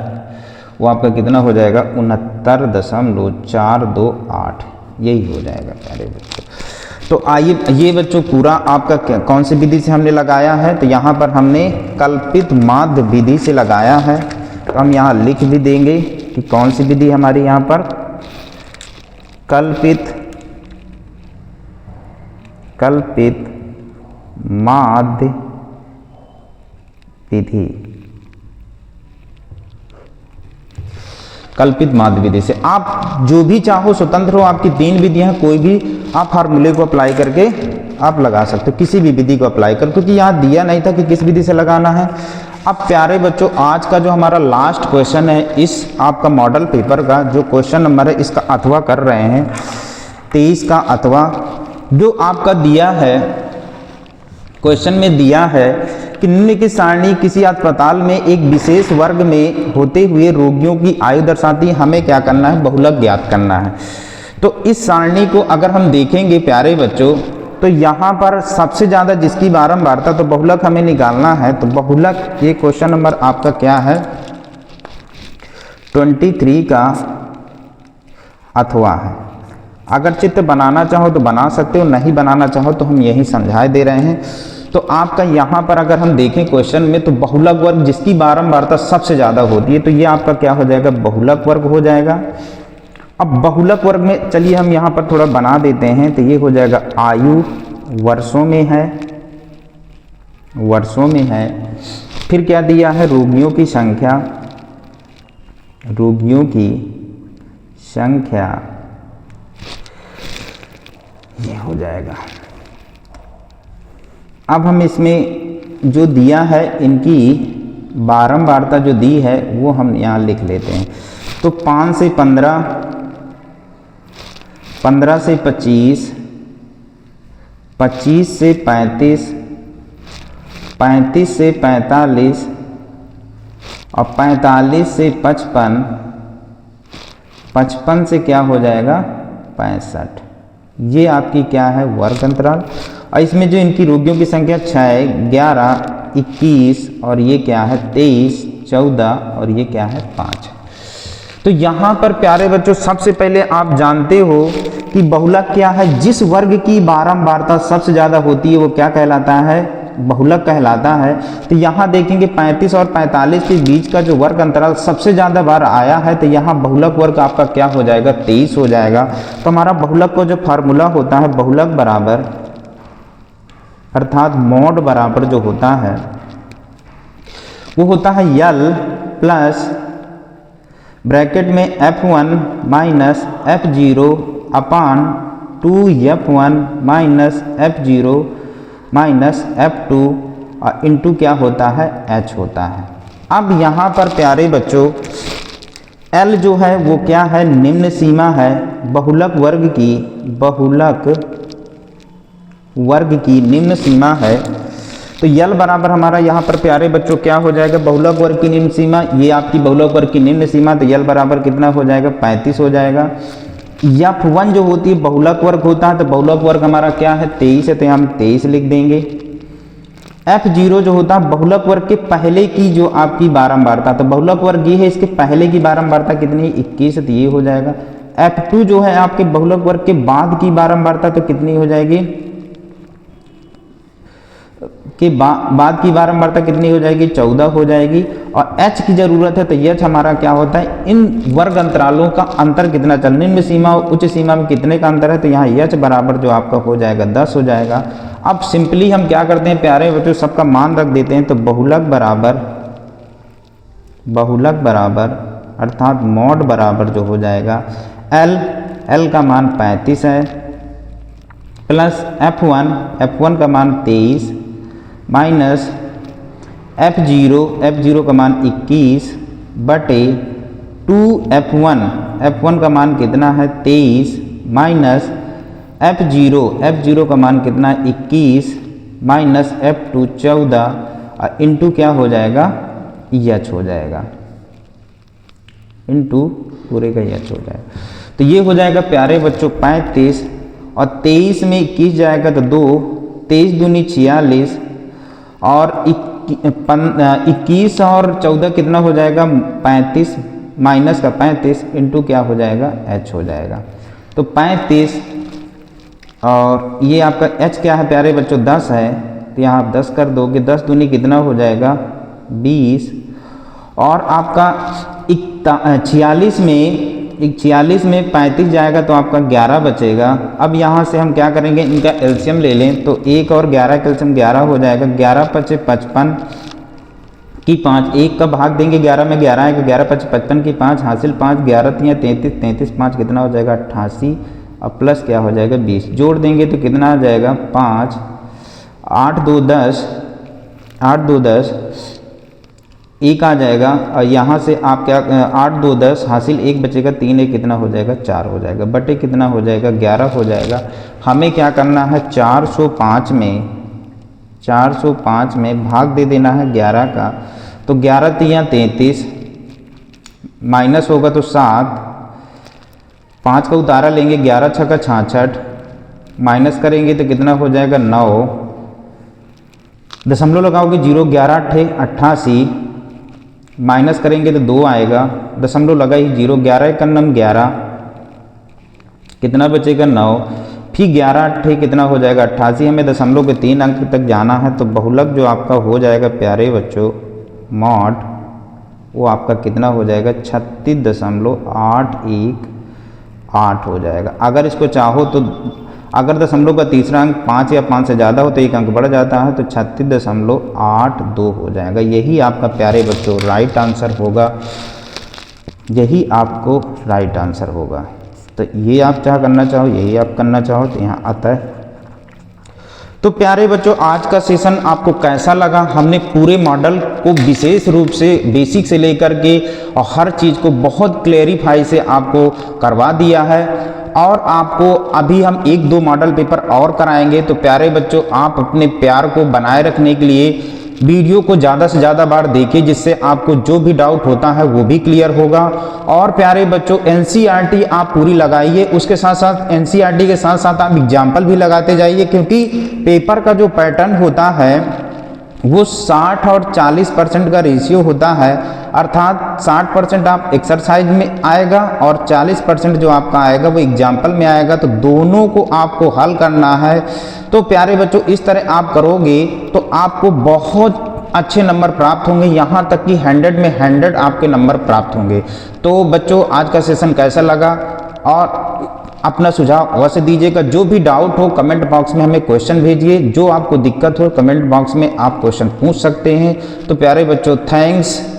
वो आपका कितना हो जाएगा 69.428, यही हो जाएगा प्यारे बच्चों। तो आइए ये बच्चों पूरा आपका कौन सी विधि से हमने लगाया है, तो यहाँ पर हमने कल्पित माध्य विधि से लगाया है। तो हम यहाँ लिख भी देंगे कि कौन सी विधि हमारी यहाँ पर कल्पित माध्य विधि, कल्पित माध्य विधि से आप जो भी चाहो स्वतंत्र हो, आपकी 3 विधियां, कोई भी आप फार्मूले को अप्लाई करके आप लगा सकते हो, किसी भी विधि को अप्लाई कर, क्योंकि यहाँ दिया नहीं था कि किस विधि से लगाना है। अब प्यारे बच्चों आज का जो हमारा लास्ट क्वेश्चन है इस आपका मॉडल पेपर का, जो क्वेश्चन नंबर है इसका अथवा कर रहे हैं 23 का अथवा, जो आपका दिया है क्वेश्चन में दिया है कि निम्न की सारणी किसी अस्पताल में एक विशेष वर्ग में होते हुए रोगियों की आयु दर्शाती है, हमें क्या करना है, बहुलक ज्ञात करना है। तो इस सारणी को अगर हम देखेंगे प्यारे बच्चों, तो यहाँ पर सबसे ज़्यादा जिसकी बारंबारता, तो बहुलक हमें निकालना है। तो बहुलक ये क्वेश्चन नंबर आपका क्या है 23 का अथवा है। अगर चित्र बनाना चाहो तो बना सकते हो, नहीं बनाना चाहो तो हम यही समझाए दे रहे हैं। तो आपका यहाँ पर अगर हम देखें क्वेश्चन में, तो बहुलक वर्ग जिसकी बारंबारता सबसे ज़्यादा होती है, तो ये आपका क्या हो जाएगा, बहुलक वर्ग हो जाएगा। अब बहुलक वर्ग में चलिए हम यहाँ पर थोड़ा बना देते हैं, तो ये हो जाएगा आयु वर्षों में है, वर्षों में है। फिर क्या दिया है, रोगियों की संख्या, रोगियों की संख्या, ये हो जाएगा। अब हम इसमें जो दिया है इनकी बारंबारता जो दी है वो हम यहाँ लिख लेते हैं। तो 5 से 15, 15 से 25, 25 से 35, 35 से 45 और 45 से 55, 55 से क्या हो जाएगा 65। ये आपकी क्या है वर्ग अंतराल। और इसमें जो इनकी रोगियों की संख्या 6, 11, 21 और ये क्या है 23, 14 और ये क्या है 5। तो यहाँ पर प्यारे बच्चों सबसे पहले आप जानते हो कि बहुलक क्या है, जिस वर्ग की बारंबारता सबसे ज़्यादा होती है वो क्या कहलाता है, बहुलक कहलाता है। तो यहाँ देखेंगे 35 और 45 के बीच का जो वर्ग अंतराल सबसे ज़्यादा बार आया है, तो यहाँ बहुलक वर्ग आपका क्या हो जाएगा 23 हो जाएगा। तो हमारा बहुलक को जो फार्मूला होता है, बहुलक बराबर अर्थात मोड बराबर जो होता है वो होता है यल प्लस ब्रैकेट में F1 माइनस F0 अपान 2F1 minus F0 minus F2 और इंटू क्या होता है H होता है। अब यहाँ पर प्यारे बच्चों L जो है वो क्या है, निम्न सीमा है बहुलक वर्ग की, बहुलक वर्ग की निम्न सीमा है। तो यल बराबर हमारा यहाँ पर प्यारे बच्चों क्या हो जाएगा, बहुलक वर्ग की निम्न सीमा, ये आपकी बहुलक वर्ग की निम्न सीमा, तो यल बराबर कितना हो जाएगा 35 हो जाएगा। F1 जो होती है बहुलक वर्ग होता है, तो बहुलक वर्ग हमारा क्या है 23 है, तो हम 23 लिख देंगे। F0 जो होता है बहुलक वर्ग के पहले की जो आपकी बारंबारता, तो बहुलक वर्ग ये है, इसके पहले की बारंबारता कितनी 21, तो ये हो जाएगा। F2 जो है आपके बहुलक वर्ग के बाद की बारंबारता, तो कितनी हो जाएगी कि बाद की बारंबारता कितनी हो जाएगी, 14 हो जाएगी। और h की ज़रूरत है, तो h हमारा क्या होता है, इन वर्ग अंतरालों का अंतर कितना चल, निम्न सीमा उच्च सीमा में कितने का अंतर है, तो यहाँ h बराबर जो आपका हो जाएगा 10 हो जाएगा। अब सिंपली हम क्या करते हैं प्यारे बच्चों, सबका मान रख देते हैं, तो बहुलक बराबर अर्थात मॉड बराबर जो हो जाएगा L का मान 35 है प्लस F1 का मान 23 माइनस F0 का मान 21 बटे 2F1 का मान कितना है 23 माइनस F0 का मान कितना है 21 माइनस F2 14 इंटू क्या हो जाएगा, h हो जाएगा, इंटू पूरे का h हो जाएगा। तो ये हो जाएगा प्यारे बच्चों 35 और 23 में 21 जाएगा तो 2, 23 दूनी 46 और 21 और 14 कितना हो जाएगा 35 माइनस का 35 इंटू क्या हो जाएगा h हो जाएगा। तो 35 और ये आपका h क्या है प्यारे बच्चों 10 है, तो यहाँ आप 10 कर दोगे, 10 दूनी कितना हो जाएगा 20 और आपका 46 में 35 जाएगा तो आपका 11 बचेगा। अब यहाँ से हम क्या करेंगे, इनका एलसीएम ले लें, तो 1 और 11 का एलसीएम 11 हो जाएगा, 11 पचे 55 की 5, 1 का भाग देंगे 11 में, 11 है, 11 पचे 55 की 5 हासिल 5, 11 तियाँ 33, 33 5 कितना हो जाएगा 88 और प्लस क्या हो जाएगा 20, जोड़ देंगे तो कितना आ जाएगा 5, 8 2 10, 8 2 10 1 आ जाएगा और यहाँ से आप क्या 8 2 10 हासिल 1 बचेगा, 3 1 कितना हो जाएगा 4 हो जाएगा, बटे कितना हो जाएगा 11 हो जाएगा। हमें क्या करना है 405 में भाग दे देना है 11 का, तो 11 तियाँ 33 माइनस होगा तो 7, 5 का उतारा लेंगे, 11 छक्का 66 माइनस करेंगे तो कितना हो जाएगा 9, दशमलव लगाओगे 0, 11 8 88 माइनस करेंगे तो 2 आएगा, दशमलव लगा ही 0, 11 1 11 कितना बचेगा 9, फिर 11 8 कितना हो जाएगा 88, हमें दशमलव के 3 अंक तक जाना है। तो बहुलक जो आपका हो जाएगा प्यारे बच्चों मॉड, वो आपका कितना हो जाएगा 36.818 हो जाएगा। अगर इसको चाहो तो अगर दशमलव का तीसरा अंक 5 या 5 से ज़्यादा हो तो 1 अंक बढ़ जाता है, तो 36.82 हो जाएगा। यही आपका प्यारे बच्चों राइट आंसर होगा, यही आपको राइट आंसर होगा। तो ये आप चाह करना चाहो, यही आप करना चाहो तो यहाँ आता है। तो प्यारे बच्चों आज का सेशन आपको कैसा लगा, हमने पूरे मॉडल को विशेष रूप से बेसिक से लेकर के और हर चीज़ को बहुत क्लेरिफाई से आपको करवा दिया है और आपको अभी हम 1-2 मॉडल पेपर और कराएंगे। तो प्यारे बच्चों आप अपने प्यार को बनाए रखने के लिए वीडियो को ज़्यादा से ज़्यादा बार देखिए, जिससे आपको जो भी डाउट होता है वो भी क्लियर होगा। और प्यारे बच्चों एनसीईआरटी आप पूरी लगाइए, उसके साथ साथ एनसीईआरटी के साथ साथ आप एग्जाम्पल भी लगाते जाइए, क्योंकि पेपर का जो पैटर्न होता है वो 60 और 40% का रेशियो होता है, अर्थात 60% आप एक्सरसाइज में आएगा और 40% जो आपका आएगा वो एग्जाम्पल में आएगा। तो दोनों को आपको हल करना है। तो प्यारे बच्चों इस तरह आप करोगे तो आपको बहुत अच्छे नंबर प्राप्त होंगे, यहाँ तक कि 100 में 100 आपके नंबर प्राप्त होंगे। तो बच्चों आज का सेशन कैसा लगा और अपना सुझाव अवश्य दीजिएगा। जो भी डाउट हो कमेंट बॉक्स में हमें क्वेश्चन भेजिए, जो आपको दिक्कत हो कमेंट बॉक्स में आप क्वेश्चन पूछ सकते हैं। तो प्यारे बच्चों थैंक्स।